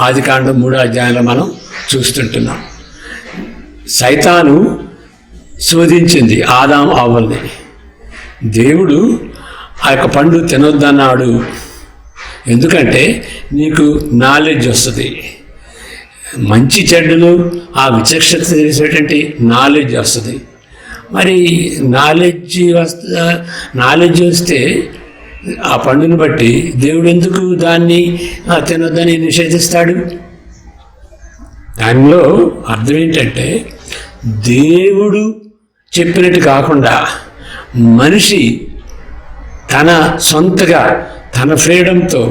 ఆదికాండం 3వ అధ్యాయంలో మనం చూస్తుంటున్నాం. సైతాను శోధించింది ఆదాము అవ్వల్ని. దేవుడు ఆ యొక్క పండు తినొద్దన్నాడు. ఎందుకంటే నీకు నాలెడ్జ్ వస్తుంది, మంచి చెడ్డలు ఆ విచక్షణ తెలిసేటువంటి నాలెడ్జ్ వస్తుంది. మరి నాలెడ్జ్ వస్తే ఆ పండుని బట్టి దేవుడు ఎందుకు దాన్ని తినొద్దని నిషేధిస్తాడు? దానిలో అర్థం ఏంటంటే దేవుడు చెప్పినట్టు కాకుండా మనిషి తన సొంతగా తన ఫ్రీడంతో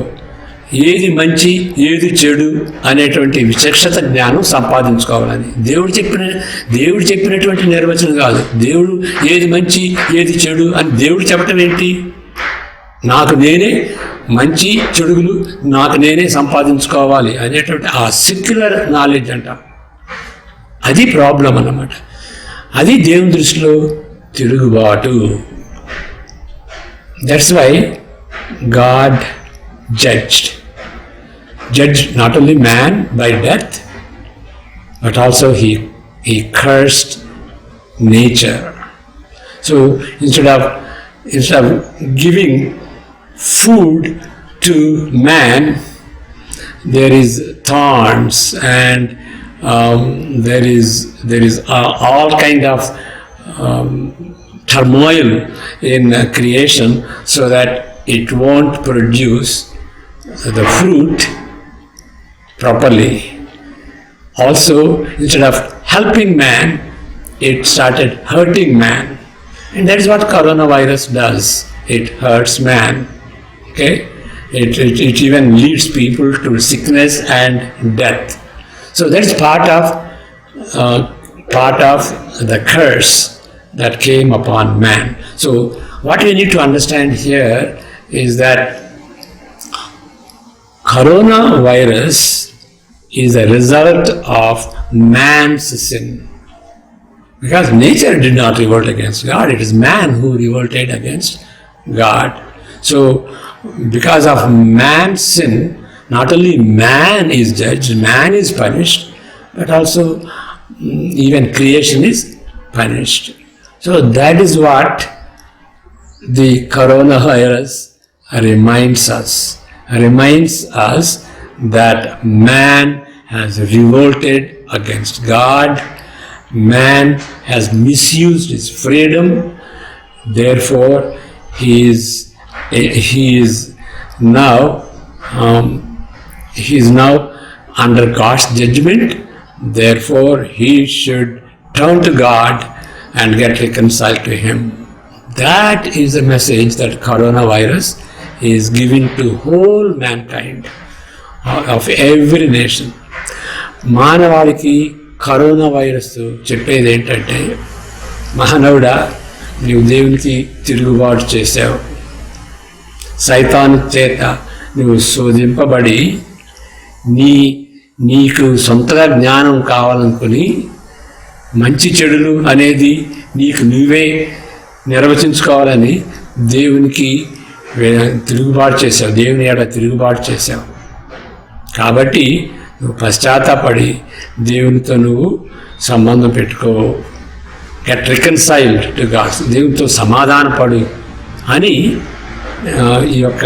ఏది మంచి ఏది చెడు అనేటువంటి విచక్షత జ్ఞానం సంపాదించుకోవాలని దేవుడు చెప్పినటువంటి నిర్వచనం కాదు. దేవుడు ఏది మంచి ఏది చెడు అని దేవుడు చెప్పటం ఏంటి? నాకు నేనే మంచి చెడుగులు నాకు నేనే సంపాదించుకోవాలి అనేటువంటి ఆ సెక్యులర్ నాలెడ్జ్ అంటాం. అది ప్రాబ్లం అన్నమాట. అది దేవుని దృష్టిలో తిరుగుబాటు. That's why God judged not only man by death, but also he cursed nature. So instead of giving food to man, there is thorns and there is all kind of turmoil in creation, so that it won't produce the fruit properly. Also, instead of helping man, it started hurting man. And that is what coronavirus does. It hurts man. Okay? It even leads people to sickness and death. So that is part of the curse that came upon man. So what we need to understand here is that coronavirus is a result of man's sin. Because nature did not revolt against God, it is man who revolted against God. So, because of man's sin, not only man is judged, man is punished, but also even creation is punished. So, that is what the coronavirus reminds us that man has revolted against God, man has misused his freedom, therefore he is now under God's judgment, therefore he should turn to God and get reconciled to him. That is the message that coronavirus is giving to whole mankind of every nation. మానవాళికి కరోనా వైరస్ చెప్పేది ఏంటంటే, మానవుడా నీవు దేవునికి తిరుగుబాటు చేశావు, సైతాను చేత నువ్వు శోధింపబడి నీకు సొంతగా జ్ఞానం కావాలనుకుని మంచి చెడులు అనేది నీకు నువ్వే నిర్వచించుకోవాలని దేవునికి తిరుగుబాటు చేసావు, దేవుని ఎడ తిరుగుబాటు చేసావు. కాబట్టి నువ్వు పశ్చాత్తాపడి దేవునితో నువ్వు సంబంధం పెట్టుకో, గెట్ రికన్సైల్డ్ టు గాడ్, దేవునితో సమాధానపడు అని ఈ యొక్క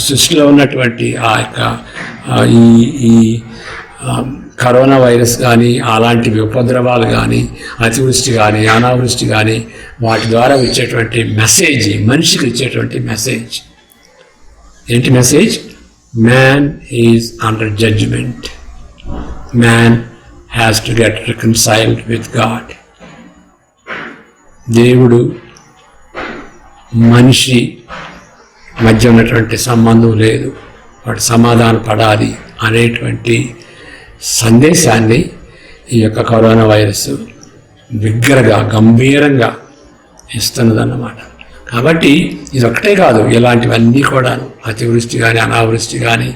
సృష్టిలో ఉన్నటువంటి ఆ యొక్క ఈ కరోనా వైరస్ కానీ అలాంటి ఉపద్రవాలు కానీ అతివృష్టి కానీ అనావృష్టి కానీ వాటి ద్వారా ఇచ్చేటువంటి మెసేజ్, మనిషికి ఇచ్చేటువంటి మెసేజ్ ఏంటి? Message, man is under judgement, man has to get reconciled with God. దేవుడు మనిషి మధ్య ఉన్నటువంటి సంబంధం లేదు, వాడు సమాధాన పడాలి అనేటువంటి సందేశాన్ని ఈ యొక్క కరోనా వైరస్ బిగ్గరగా గంభీరంగా ఇస్తున్నదన్నమాట. కాబట్టి ఇది ఒకటే కాదు, ఇలాంటివన్నీ కూడా అతివృష్టి కానీ అనావృష్టి కానీ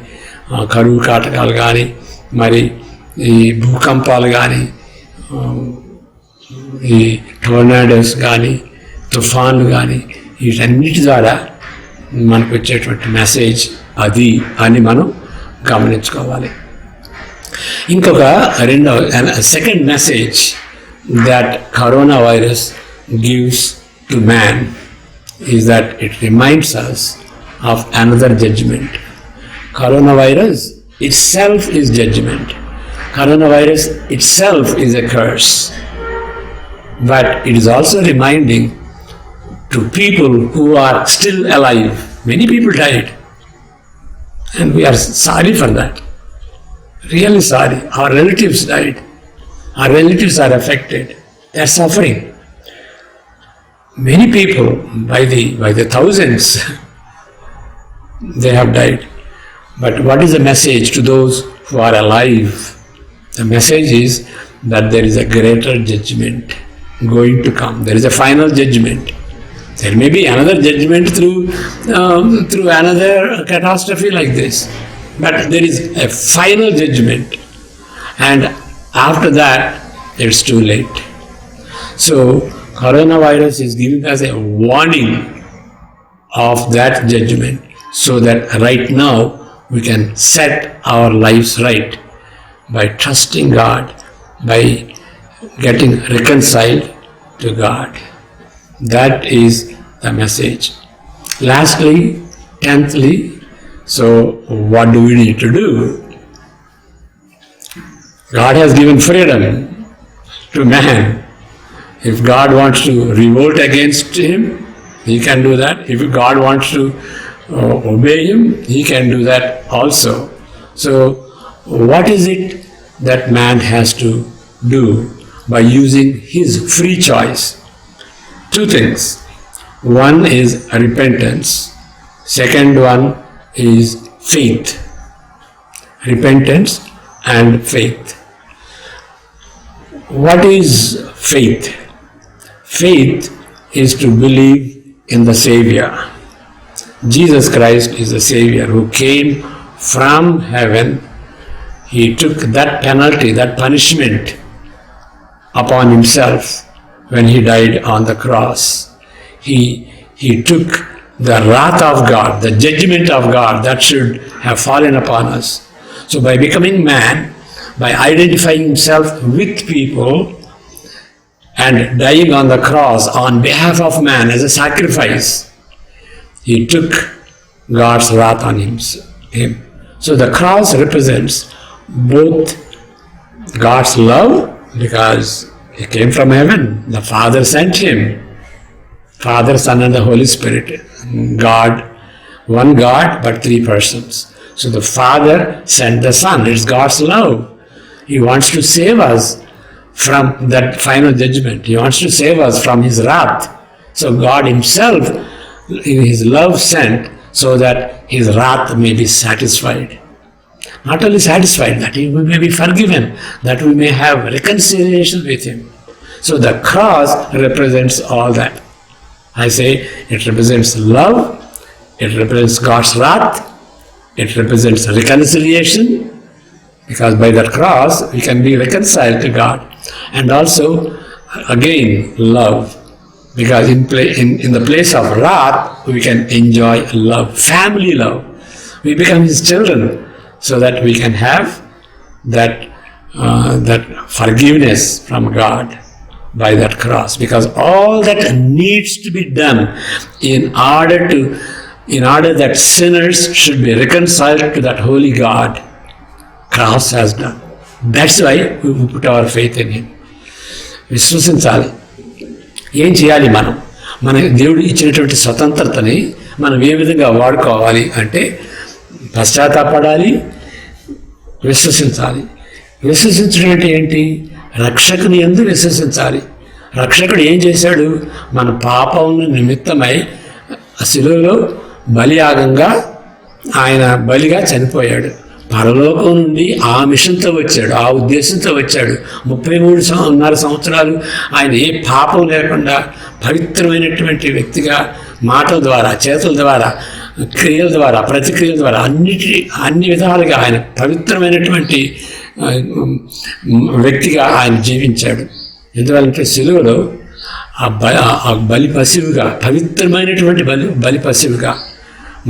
కరువు కాటకాలు కానీ మరి ఈ భూకంపాలు కానీ ఈ టోర్నాడోస్ కానీ తుఫాన్లు కానీ వీటన్నిటి ద్వారా మనకు వచ్చేటువంటి మెసేజ్ అది అని మనం గమనించుకోవాలి. ఇంకొక second message that coronavirus gives to man is that it reminds us of another judgment. Coronavirus itself is judgment. Coronavirus itself is a curse. But it is also reminding to people who are still alive. Many people died. And we are sorry for that. Really sorry. Our relatives died. our relatives are affected. They are suffering. Many people, by the thousands, they have died. But what is the message to those who are alive? The message is that there is a greater judgment going to come. There is a final judgment. There may be another judgment through another catastrophe like this. But there is a final judgment. And after that, it's too late. So, coronavirus is giving us a warning of that judgment, so that right now we can set our lives right by trusting God, by getting reconciled to God. That is the message. Lastly, 10thly, so what do we need to do? God has given freedom to man. If God wants to revolt against him, he can do that. If God wants to obey him, he can do that also. So, what is it that man has to do by using his free choice? Two things. One is repentance. Second one is faith. Repentance and faith. What is faith? Faith is to believe in the Savior. Jesus Christ is the Savior who came from heaven. He took that penalty, that punishment upon himself when he died on the cross. He took the wrath of God, the judgment of God that should have fallen upon us. So by becoming man, by identifying himself with people and dying on the cross on behalf of man as a sacrifice, he took God's wrath on him. So the cross represents both God's love, because he came from heaven. The Father sent him. Father, Son, and the Holy Spirit. God, one God, but three persons. So the Father sent the Son. It's God's love. He wants to save us from that final judgment. He wants to save us from his wrath. So God himself, in his love, sent so that his wrath may be satisfied. Not only satisfied, that we may be forgiven, that we may have reconciliation with him. So the cross represents all that. I say it represents love, it represents God's wrath, it represents reconciliation, because by that cross we can be reconciled to God. And also, again, love, because in the place of wrath we can enjoy love, family love. We become his children, so that we can have that forgiveness from God by that cross. Because all that needs to be done in order that sinners should be reconciled to that holy God, cross has done. That's why we put our faith in him. విశ్వసించాలి. ఏం చేయాలి మన దేవుడు ఇచ్చినటువంటి స్వతంత్రతని మనం ఏ విధంగా వాడుకోవాలి అంటే, పశ్చాత్తాపడాలి, విశ్వసించాలి. విశ్వసించడం అంటే ఏంటి? రక్షకుని యందు విశ్వసించాలి. రక్షకుడు ఏం చేశాడు? మన పాపముల నిమిత్తమై శిలువలో బలియాగంగా ఆయన బలిగా చనిపోయాడు. పరలోకం నుండి ఆ మిషన్తో వచ్చాడు, ఆ ఉద్దేశంతో వచ్చాడు. 33.5 సంవత్సరాలు ఆయన ఏ పాపం లేకుండా పవిత్రమైనటువంటి వ్యక్తిగా మాటల ద్వారా, చేతుల ద్వారా, క్రియల ద్వారా, ప్రతిక్రియల ద్వారా అన్ని విధాలుగా ఆయన పవిత్రమైనటువంటి వ్యక్తిగా ఆయన జీవించాడు. ఎందువల్లంటే సిలువలో ఆ బలి పశువుగా, పవిత్రమైనటువంటి బలి పశువుగా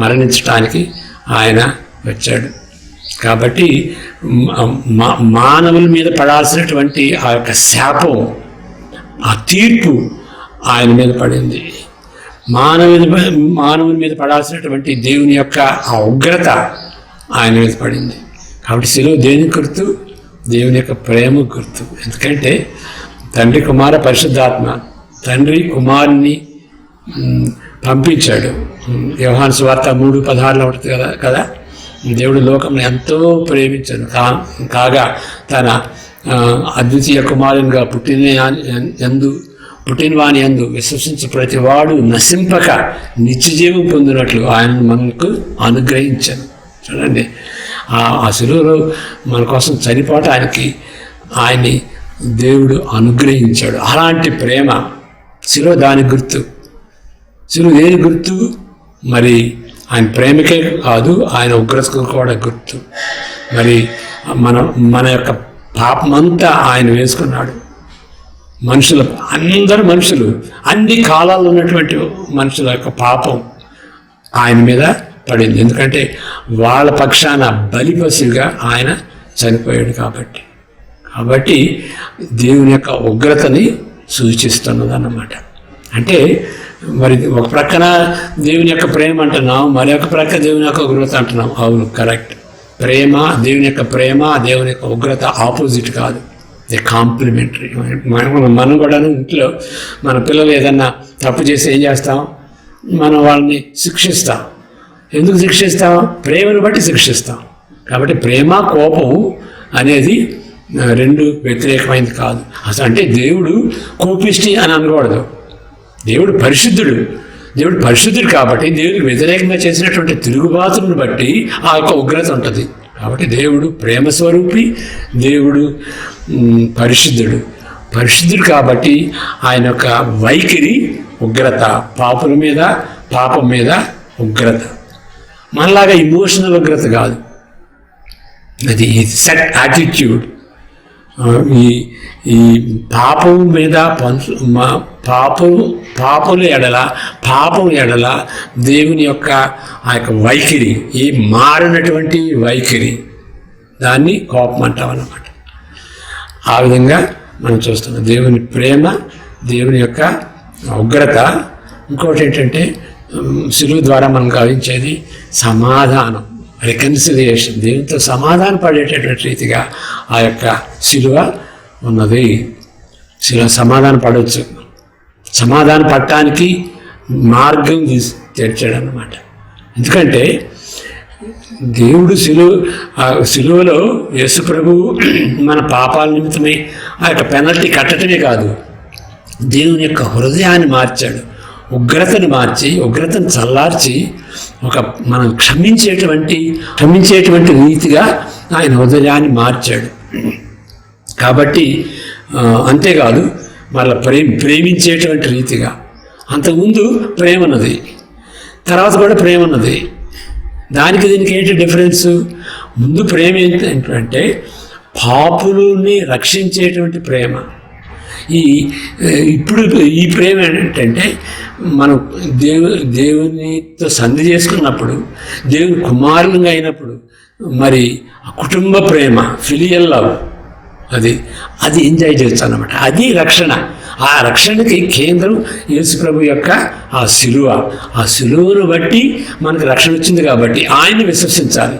మరణించడానికి ఆయన వచ్చాడు. కాబట్టి మానవుల మీద పడాల్సినటువంటి ఆ యొక్క శాపం, ఆ తీర్పు ఆయన మీద పడింది. మానవుని మీద పడాల్సినటువంటి దేవుని యొక్క ఆ ఉగ్రత ఆయన మీద పడింది. కాబట్టి శిలువ దేని గుర్తు? దేవుని యొక్క ప్రేమ గుర్తు. ఎందుకంటే తండ్రి, కుమార, పరిశుద్ధాత్మ, తండ్రి కుమారుని పంపించాడు. యోహాను సువార్త 3:16 ఉంటుంది కదా. దేవుడు లోకంలో ఎంతో ప్రేమించాడు, కాగా తన అద్వితీయ కుమారునిగా పుట్టినవాని యందు విశ్వసించి ప్రతివాడు నశింపక నిత్యజీవం పొందినట్లు ఆయన మనకు అనుగ్రహించాను. చూడండి, ఆ శిలువలో మన కోసం చనిపోవట ఆయన్ని దేవుడు అనుగ్రహించాడు. అలాంటి ప్రేమ శిలువ దాని గుర్తు. శిలువ దేని గుర్తు? మరి ఆయన ప్రేమకే కాదు, ఆయన ఉగ్రతకు కూడా గుర్తు. మరి మన యొక్క పాపమంతా ఆయన వేసుకున్నాడు. అందరు మనుషులు, అన్ని కాలాల్లో ఉన్నటువంటి మనుషుల యొక్క పాపం ఆయన మీద పడింది. ఎందుకంటే వాళ్ళ పక్షాన బలిపశువుగా ఆయన చనిపోయాడు కాబట్టి దేవుని యొక్క ఉగ్రతని సూచిస్తున్నదన్నమాట. అంటే మరి ఒక ప్రక్కన దేవుని యొక్క ప్రేమ అంటున్నాం, మరి ఒక ప్రక్క దేవుని యొక్క ఉగ్రత అంటున్నాం. అవును, కరెక్ట్. దేవుని యొక్క ప్రేమ, దేవుని యొక్క ఉగ్రత ఆపోజిట్ కాదు, ది కాంప్లిమెంటరీ. మనం కూడా ఇంట్లో మన పిల్లలు ఏదన్నా తప్పు చేసి ఏం చేస్తాం? మనం వాళ్ళని శిక్షిస్తాం. ఎందుకు శిక్షిస్తాం? ప్రేమను బట్టి శిక్షిస్తాం. కాబట్టి ప్రేమ, కోపం అనేది రెండు వ్యతిరేకమైనది కాదు. అసలు అంటే దేవుడు కోపిష్టి అని అనకూడదు. దేవుడు పరిశుద్ధుడు కాబట్టి దేవుడికి వ్యతిరేకంగా చేసినటువంటి తిరుగుబాటును బట్టి ఆ యొక్క ఉగ్రత ఉంటుంది. కాబట్టి దేవుడు ప్రేమ స్వరూపి, దేవుడు పరిశుద్ధుడు కాబట్టి ఆయన యొక్క వైఖరి ఉగ్రత, పాపం మీద ఉగ్రత. మనలాగా ఇమోషనల్ ఉగ్రత కాదు, అది సెట్ యాటిట్యూడ్. ఈ పాపం మీద పాపం ఎడల దేవుని యొక్క ఆ యొక్క వైఖరి, ఈ మారినటువంటి వైఖరి, దాన్ని కోపం అంటామన్నమాట. ఆ విధంగా మనం చూస్తున్నాం దేవుని ప్రేమ, దేవుని యొక్క ఉగ్రత. ఇంకోటి ఏంటంటే శిలువ ద్వారా మనం గావించేది సమాధానం, రికన్సిలియేషన్. దేవునితో సమాధాన పడేటటువంటి రీతిగా ఆ యొక్క శిలువ ఉన్నది. శిలువ సమాధాన పడవచ్చు, సమాధాన పడటానికి మార్గం తెరిచాడు అన్నమాట. ఎందుకంటే దేవుడు శిలువలో యేసు ప్రభువు మన పాపాల నిమిత్తమై ఆ యొక్క పెనల్టీ కట్టడమే కాదు, దేవుని యొక్క హృదయాన్ని మార్చాడు. ఉగ్రతను చల్లార్చి మనం క్షమించేటువంటి రీతిగా ఆయన హృదయాన్ని మార్చాడు. కాబట్టి అంతేకాదు, మళ్ళీ ప్రేమించేటువంటి రీతిగా. అంతకుముందు ప్రేమ ఉన్నది, తర్వాత కూడా ప్రేమ ఉన్నది. దీనికి ఏంటి డిఫరెన్స్? ముందు ప్రేమ ఏంటంటే పాపులని రక్షించేటువంటి ప్రేమ. ఇప్పుడు ఈ ప్రేమ ఏంటంటే మనం దేవునితో సంధి చేసుకున్నప్పుడు, దేవుని కుమారులుగా అయినప్పుడు, మరి కుటుంబ ప్రేమ, ఫిలియల్ లవ్, అది ఎంజాయ్ చేయొచ్చు అన్నమాట. అది రక్షణ. ఆ రక్షణకి కేంద్రం యేసు ప్రభు యొక్క ఆ శిలువను బట్టి మనకు రక్షణ వచ్చింది కాబట్టి ఆయన్ని విశ్వసించాలి.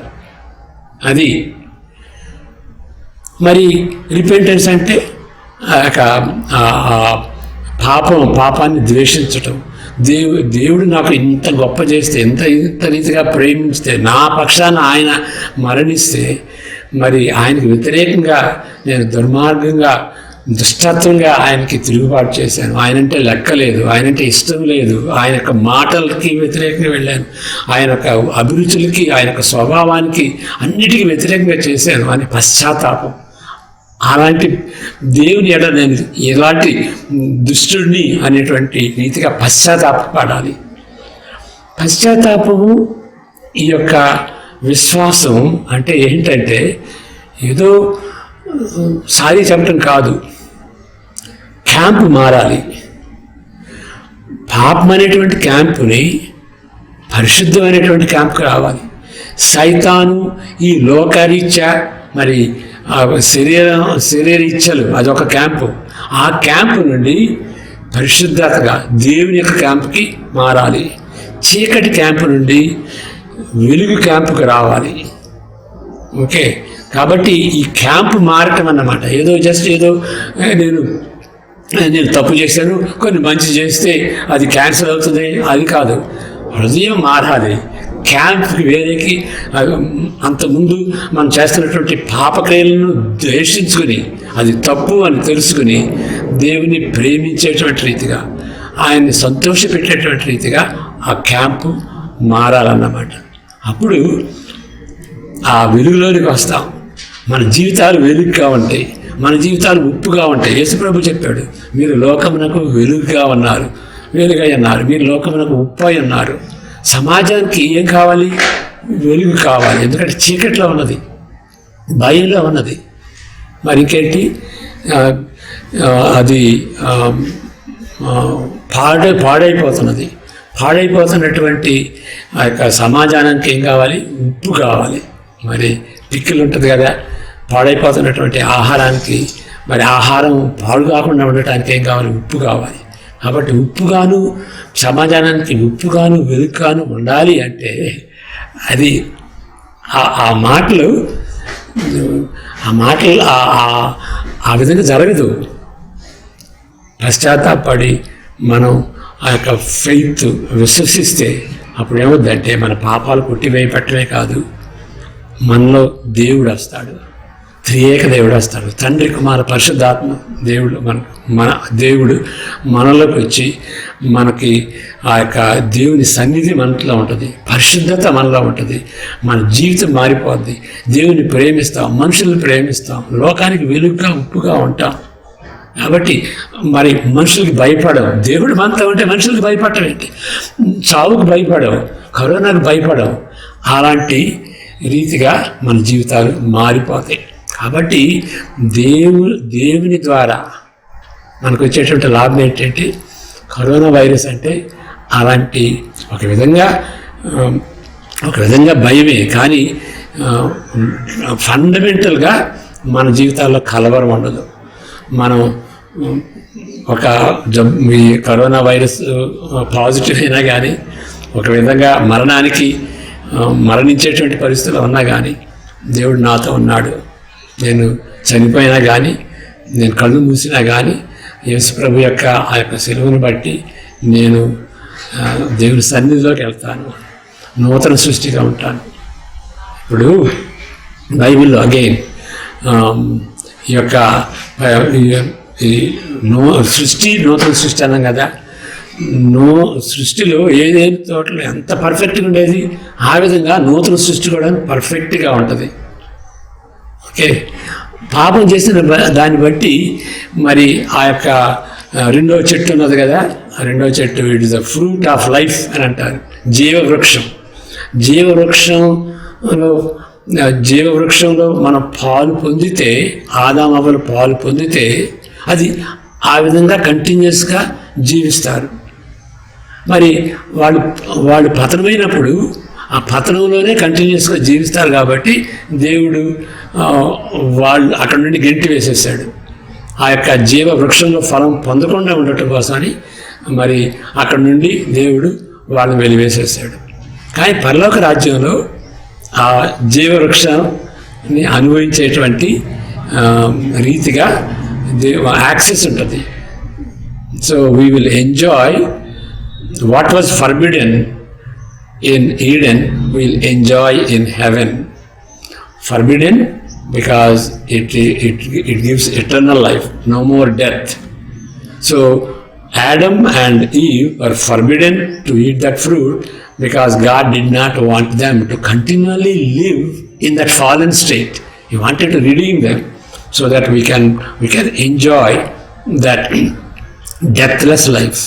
అది మరి రిపెంటెన్స్ అంటే పాపాన్ని ద్వేషించటం. దేవుడు నాకు ఇంత గొప్ప చేస్తే, ఇంత రీతిగా ప్రేమిస్తే, నా పక్షాన ఆయన మరణిస్తే, మరి ఆయనకు వ్యతిరేకంగా నేను దుర్మార్గంగా, దుష్టత్వంగా ఆయనకి తిరుగుబాటు చేశాను. ఆయనంటే లెక్కలేదు, ఆయనంటే ఇష్టం లేదు, ఆయన యొక్క మాటలకి వ్యతిరేకంగా వెళ్ళాను, ఆయన యొక్క అభిరుచులకి, ఆయన యొక్క స్వభావానికి అన్నిటికీ వ్యతిరేకంగా చేశాను అని పశ్చాత్తాపం. అలాంటి దేవుని ఎడ నేను ఎలాంటి దుష్టుడిని అనేటువంటి రీతిగా పశ్చాత్తాపడాలి. పశ్చాత్తాపము ఈ యొక్క విశ్వాసం అంటే ఏంటంటే ఏదో సారీ చెప్పటం కాదు, క్యాంపు మారాలి. పాపం అనేటువంటి క్యాంపుని పరిశుద్ధమైనటువంటి క్యాంపుకి రావాలి. సైతాను ఈ లోకరీత్యా, మరి శరీర ఇచ్చలు, అదొక క్యాంపు. ఆ క్యాంపు నుండి పరిశుద్ధతగా దేవుని యొక్క క్యాంపుకి మారాలి. చీకటి క్యాంపు నుండి వెలుగు క్యాంపుకి రావాలి. ఓకే, కాబట్టి ఈ క్యాంపు మారటం అన్నమాట. ఏదో నేను తప్పు చేశాను, కొన్ని మంచి చేస్తే అది క్యాన్సిల్ అవుతుంది, అది కాదు. హృదయం మారాలి, క్యాంప్కి వేరేకి అంతకుముందు మనం చేస్తున్నటువంటి పాపక్రియలను ద్వేషించుకుని అది తప్పు అని తెలుసుకుని దేవుని ప్రేమించేటువంటి రీతిగా ఆయన్ని సంతోషపెట్టేటువంటి రీతిగా ఆ క్యాంపు మారాలన్నమాట. అప్పుడు ఆ వెలుగులోనికి వస్తాం. మన జీవితాలు వెలుగుగా ఉంటాయి, మన జీవితాలు ఉప్పుగా ఉంటాయి. యేసుప్రభు చెప్పాడు, మీరు లోకమునకు వెలుగుగా ఉన్నారు, వెలుగై ఉన్నారు, మీరు లోకమునకు ఉప్పు అయి ఉన్నారు. సమాజానికి ఏం కావాలి? వెలుగు కావాలి. ఎందుకంటే చీకట్లో ఉన్నది, భయంలో ఉన్నది. మరి ఇంకేంటి, అది పాడైపోతున్నది. పాడైపోతున్నటువంటి ఆ యొక్క సమాజానికి ఏం కావాలి? ఉప్పు కావాలి. మరి పిక్కిలు ఉంటుంది కదా, పాడైపోతున్నటువంటి ఆహారానికి మరి ఆహారం పాడు కాకుండా ఉండటానికి ఏం కావాలి? ఉప్పు కావాలి. కాబట్టి ఉప్పుగాను సమాజానికి ఉప్పుగాను వెలుగుగాను ఉండాలి అంటే అది ఆ మాటలు ఆ విధంగా జరగదు. పశ్చాత్తాపడి మనం ఆ యొక్క ఫెయిత్ విశ్వసిస్తే అప్పుడు ఏమవుద్దంటే మన పాపాలు కొట్టివేయపట్టమే కాదు, మనలో దేవుడు వస్తాడు, త్రియేక దేవుడు వస్తాడు. తండ్రి, కుమార, పరిశుద్ధాత్మ దేవుడు మన దేవుడు మనలోకి వచ్చి మనకి ఆ యొక్క దేవుని సన్నిధి మనలో ఉంటుంది, పరిశుద్ధత మనలో ఉంటుంది, మన జీవితం మారిపోద్ది. దేవుని ప్రేమిస్తాం, మనుషుల్ని ప్రేమిస్తాం, లోకానికి వెలుగుగా ఉప్పుగా ఉంటాం. కాబట్టి మరి మనుషులకి భయపడవు. దేవుడు మనతో ఉంటే మనుషులకి భయపడటం ఏంటి? చావుకు భయపడవు, కరోనాకు భయపడవు. అలాంటి రీతిగా మన జీవితాలు మారిపోతాయి. కాబట్టి దేవుని ద్వారా మనకు వచ్చేటువంటి లాభం ఏంటంటే, కరోనా వైరస్ అంటే అలాంటి ఒక విధంగా భయమే, కానీ ఫండమెంటల్గా మన జీవితాల్లో కలవరం ఉండదు. మనం ఒక ఈ కరోనా వైరస్ పాజిటివ్ అయినా కానీ, ఒక విధంగా మరణించేటువంటి పరిస్థితులు ఉన్నా కానీ దేవుడు నాతో ఉన్నాడు. నేను చనిపోయినా కానీ, నేను కళ్ళు మూసినా కానీ యేసుప్రభు యొక్క ఆ యొక్క సిలువను బట్టి నేను దేవుని సన్నిధిలోకి వెళ్తాను, నూతన సృష్టిగా ఉంటాను. ఇప్పుడు బైబిల్లో అగైన్ ఈ యొక్క నూతన సృష్టి అన్నాం కదా. సృష్టిలో ఏదైనా తోటలో ఎంత పర్ఫెక్ట్గా ఉండేది, ఆ విధంగా నూతన సృష్టి కూడా పర్ఫెక్ట్గా ఉంటుంది. ఓకే, పాపం చేసిన దాన్ని బట్టి మరి ఆ యొక్క రెండవ చెట్టు ఉన్నది కదా, ఆ రెండవ చెట్టు it is the fruit of life అని అంటారు. జీవవృక్షంలో మనం పాలు పొందితే, ఆదాము అవ్వలు పాలు పొందితే అది ఆ విధంగా కంటిన్యూస్గా జీవిస్తారు. మరి వాళ్ళు పతనమైనప్పుడు ఆ పతనంలోనే కంటిన్యూస్గా జీవిస్తారు. కాబట్టి దేవుడు వాళ్ళు అక్కడ నుండి గెంటి వేసేసాడు. ఆ యొక్క జీవ వృక్షంలో ఫలం పొందకుండా ఉండటం కోసమని మరి అక్కడ నుండి దేవుడు వాళ్ళని వెలివేసేసాడు. కానీ పరలోక రాజ్యంలో ఆ జీవవృక్షాన్ని అనుభవించేటువంటి రీతిగా యాక్సెస్ ఉంటుంది. So we will enjoy what was forbidden in Eden, we'll enjoy in heaven. Forbidden because it gives eternal life, no more death. So Adam and Eve were forbidden to eat that fruit because God did not want them to continually live in that fallen state. He wanted to redeem them so that we can enjoy that deathless life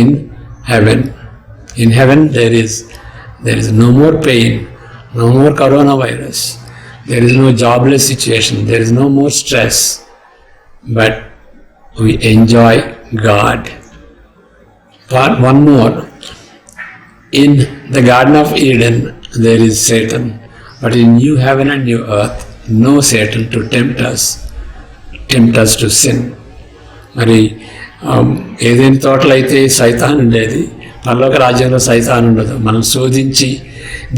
in heaven. In heaven there is no more pain, no more coronavirus, there is no jobless situation, there is no more stress, but we enjoy God. One more, in the Garden of Eden there is Satan, but in new heaven and new earth, no Satan to tempt us to sin. మరి ఏదైనా తోటలో అయితే సైతాన్ ఉండేది, పరలోక రాజ్యంలో సైతాన్ ఉండదు. మనం శోధించి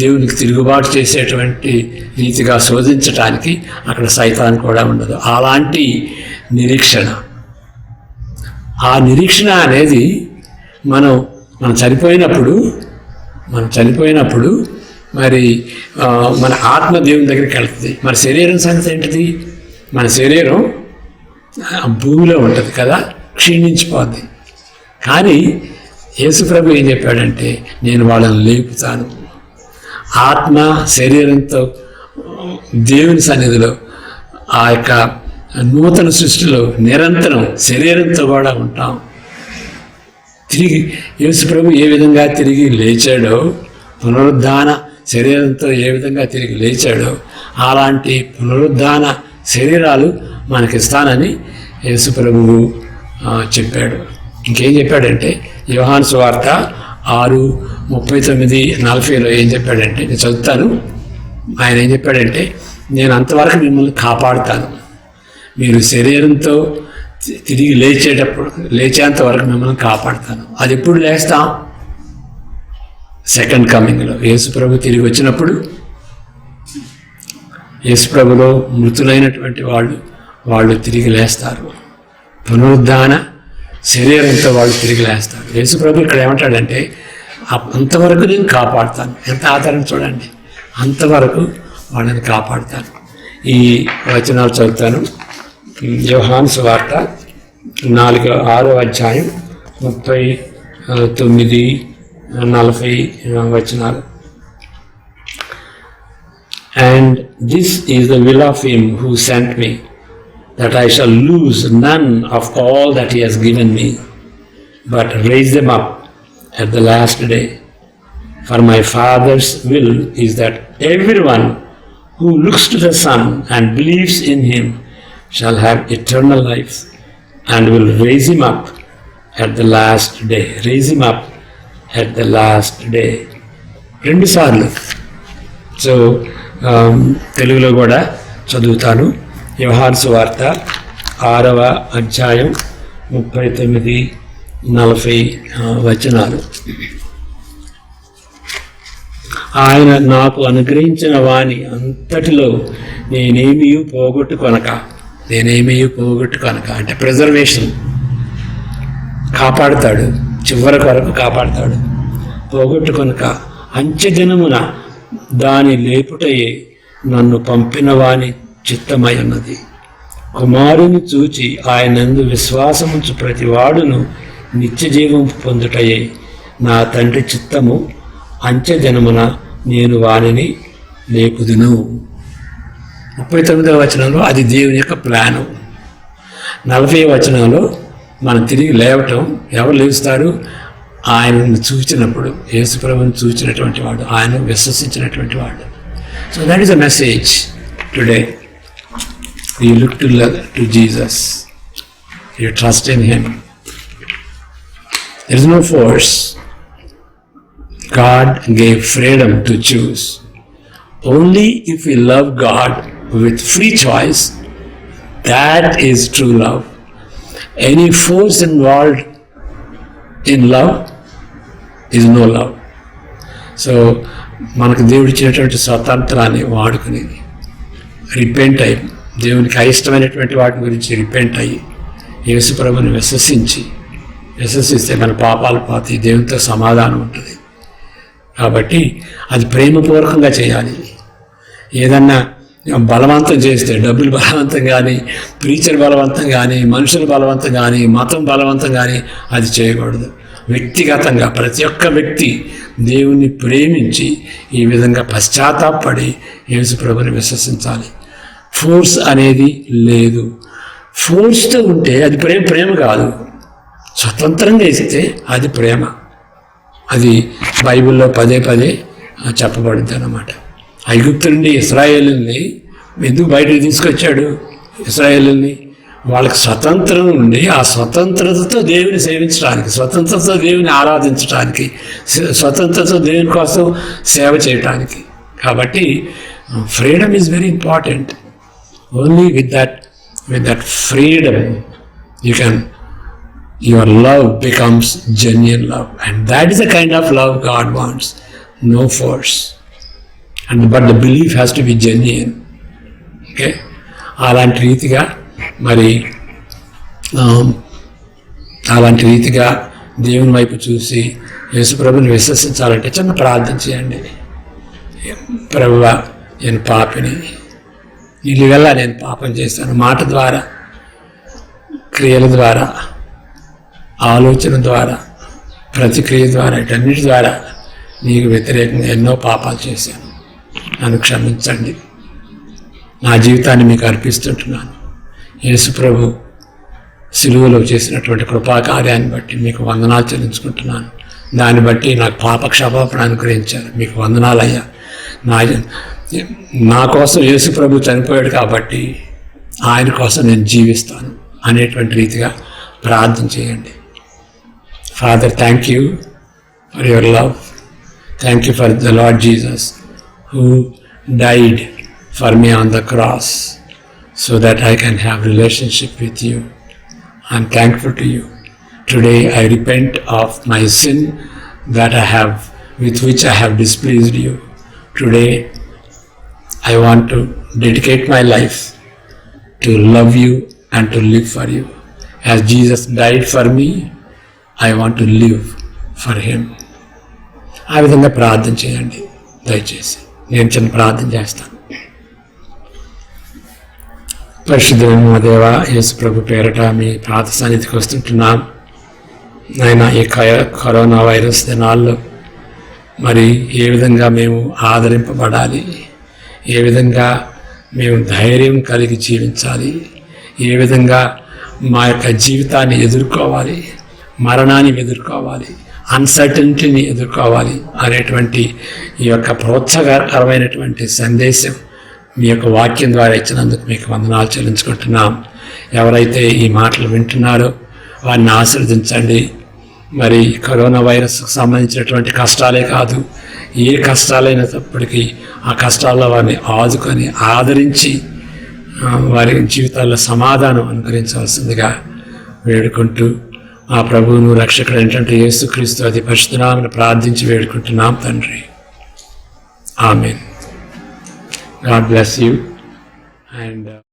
దేవునికి తిరుగుబాటు చేసేటువంటి రీతిగా శోధించటానికి అక్కడ సైతాన్ కూడా ఉండదు. అలాంటి నిరీక్షణ అనేది మనం చనిపోయినప్పుడు మనం చనిపోయినప్పుడు మరి మన ఆత్మ దేవుని దగ్గరికి వెళ్తుంది. మన శరీరం సంగతి ఏంటిది? మన శరీరం భూమిలో ఉంటుంది కదా, క్షీణించిపోద్ది. కానీ యేసుప్రభు ఏం చెప్పాడంటే, నేను వాళ్ళని లేపుతాను. ఆత్మ శరీరంతో దేవుని సన్నిధిలో ఆ యొక్క నూతన సృష్టిలో నిరంతరం శరీరంతో కూడా ఉంటాం. తిరిగి యేసుప్రభు ఏ విధంగా తిరిగి లేచాడో, పునరుద్ధాన శరీరంతో ఏ విధంగా తిరిగి లేచాడో అలాంటి పునరుద్ధాన శరీరాలు మనకిస్తానని యేసుప్రభువు చెప్పాడు. ఇంకేం చెప్పాడంటే, యోహాను సువార్త 6:39-40 ఏం చెప్పాడంటే, నేను చదువుతాను. ఆయన ఏం చెప్పాడంటే, నేను అంతవరకు మిమ్మల్ని కాపాడుతాను, మీరు శరీరంతో తిరిగి లేచేంత వరకు మిమ్మల్ని కాపాడుతాను. అది ఎప్పుడు లేస్తాం? సెకండ్ కమింగ్లో యేసుప్రభు తిరిగి వచ్చినప్పుడు. యేసుప్రభులో మృతులైనటువంటి వాళ్ళు తిరిగి లేస్తారు. పునరుద్ధాన శరీరంతో వాళ్ళు తిరిగి లేస్తారు. యేసుప్రభు ఇక్కడ ఏమంటాడంటే, అంతవరకు నేను కాపాడుతాను. ఎంత ఆదరణ చూడండి, అంతవరకు వాళ్ళని కాపాడుతాను. ఈ వచనాలు చదువుతాను. యోహాను సువార్త 6వ అధ్యాయం 39-40 వచనాలు. And this is the will of him who sent me, that I shall lose none of all that he has given me, but raise them up at the last day. For my Father's will is that everyone who looks to the Son and believes in him shall have eternal life, and will raise him up at the last day. Raise him up at the last day. 2 సార్లు. సో తెలుగులో కూడా చదువుతాను. యోహాను సువార్త 6వ అధ్యాయం 39-40 వచనాలు. ఆయన నాకు అనుగ్రహించిన వాని అంతటిలో నేనేమీ పోగొట్టుకొనక అంటే ప్రిజర్వేషన్, కాపాడుతాడు, చివరి వరకు కాపాడుతాడు. పోగొట్టుకొనక అంత్యదినమున దాని లేపుటయే నన్ను పంపిన వాని చిత్తమై ఉన్నది. కుమారుని చూచి ఆయనందు విశ్వాసముంచు ప్రతివాడును నిత్యజీవం పొందుటయే నా తండ్రి చిత్తము. అంత్యదినమున నేను వానిని లేపుదును. 39వ వచనంలో అది దేవుని యొక్క ప్లాను. 40వ వచనంలో మనం తిరిగి లేవటం. ఎవరు లేస్తారు? ఆయనను చూచినప్పుడు, యేసుప్రభుని చూచినటువంటి వాడు, ఆయన విశ్వసించినటువంటి వాడు. So that is a message today. You look to Jesus, you trust in him. There is no force. God gave freedom to choose. Only if we love God with free choice, that is true love. Any force involved in love is no love. So మనకు దేవుడు ఇచ్చినటువంటి స్వతంత్రాన్ని వాడుకుని రిపెంట్ అయ్యి, దేవునికి అయిష్టమైనటువంటి వాటి గురించి రిపెంట్ అయ్యి, యేసుప్రభుని విశ్వసిస్తే మన పాపాలు పోతాయి, దేవునితో సమాధానం ఉంటుంది. కాబట్టి అది ప్రేమపూర్వకంగా చేయాలి. ఏదన్నా బలవంతం చేస్తే, డబ్బులు బలవంతం కానీ, ప్రీచర్ బలవంతం కానీ, మనుషులు బలవంతం కానీ, మతం బలవంతం కానీ అది చేయకూడదు. వ్యక్తిగతంగా ప్రతి ఒక్క వ్యక్తి దేవుణ్ణి ప్రేమించి ఈ విధంగా పశ్చాత్తాపడి యేసుప్రభుని విశ్వసించాలి. ఫోర్స్ అనేది లేదు. ఫోర్స్తో ఉంటే అది ప్రేమ కాదు. స్వతంత్రంగా ఇస్తే అది ప్రేమ. అది బైబిల్లో పదే చెప్పబడింది అన్నమాట. ఐగుప్తు నుండి ఇశ్రాయేలుని ఎందుకు బయటకు తీసుకొచ్చాడు? ఇశ్రాయేలుని వాళ్ళకి స్వతంత్రం ఉండి, ఆ స్వతంత్రతతో దేవుని సేవించడానికి, స్వతంత్రతతో దేవుని ఆరాధించడానికి, స్వతంత్రతతో దేవుని కోసం సేవ చేయటానికి. కాబట్టి freedom is very important. Only with that freedom your love becomes genuine love, and that is the kind of love God wants. No force, but the belief has to be genuine. Okay, అలాంటి రీతిగా దేవుని వైపు చూసి యేసు ప్రభుని విశ్వసించాలంటే చిన్న ప్రార్థన చేయండి. ప్రభువా, నేను పాపిని, నిలువెల్లా నేను పాపం చేశాను. మాట ద్వారా, క్రియల ద్వారా, ఆలోచన ద్వారా, ప్రతిక్రియ ద్వారా, వీటన్నిటి ద్వారా నీకు వ్యతిరేకంగా ఎన్నో పాపాలు చేశాను. నన్ను క్షమించండి. నా జీవితాన్ని మీకు అర్పిస్తుంటున్నాను. యేసు ప్రభు సిలువలో చేసినటువంటి కృపాకార్యాన్ని బట్టి మీకు వందనాలు చెల్లించుకుంటున్నాను. దాన్ని బట్టి నాకు పాప క్షమాపణ అనుగ్రహించారు. మీకు వందనాలయ్యా. నా కోసం యేసు ప్రభు చనిపోయాడు కాబట్టి ఆయన కోసం నేను జీవిస్తాను అనేటువంటి రీతిగా ప్రార్థన చేయండి. Father, thank you for your love. Thank you for the Lord Jesus who died for me on the cross so that I can have relationship with you. I'm thankful to you. Today I repent of my sin with which I have displeased you. Today I want to dedicate my life to love you and to live for you. As Jesus died for me, I want to live for him. ఆ విధంగా ప్రార్థన చేయండి దయచేసి. నేను చిన్న ప్రార్థన చేస్తాను. పరిశుద్ధమైన మా దేవ, యేసు ప్రభు పేరట మీ పాత సన్నిధికి వస్తుంటున్నాం. నాయన, ఈ కరోనా వైరస్ దినాల్లో మరి ఏ విధంగా మేము ఆదరింపబడాలి, ఏ విధంగా మేము ధైర్యం కలిగి జీవించాలి, ఏ విధంగా మా యొక్క జీవితాన్ని ఎదుర్కోవాలి, మరణాన్ని ఎదుర్కోవాలి, అన్సర్టనిటీని ఎదుర్కోవాలి అనేటువంటి ఈ యొక్క ప్రోత్సాహకరమైనటువంటి సందేశం మీ యొక్క వాక్యం ద్వారా ఇచ్చినందుకు మీకు వందనాలు చెల్లించుకుంటున్నాం. ఎవరైతే ఈ మాటలు వింటున్నారో వారిని ఆశీర్వదించండి. మరి కరోనా వైరస్కు సంబంధించినటువంటి కష్టాలే కాదు, ఏ కష్టాలైనప్పటికీ ఆ కష్టాల్లో వారిని ఆదుకొని ఆదరించి వారి జీవితాల్లో సమాధానం అనుగ్రహించవలసిందిగా వేడుకుంటూ మా ప్రభువును రక్షకుడు ఏంటంటే యేసుక్రీస్తు అతి పరిశుద్ధ నామమున ప్రార్థించి వేడుకుంటున్నాం తండ్రి. ఆమేన్. God bless you and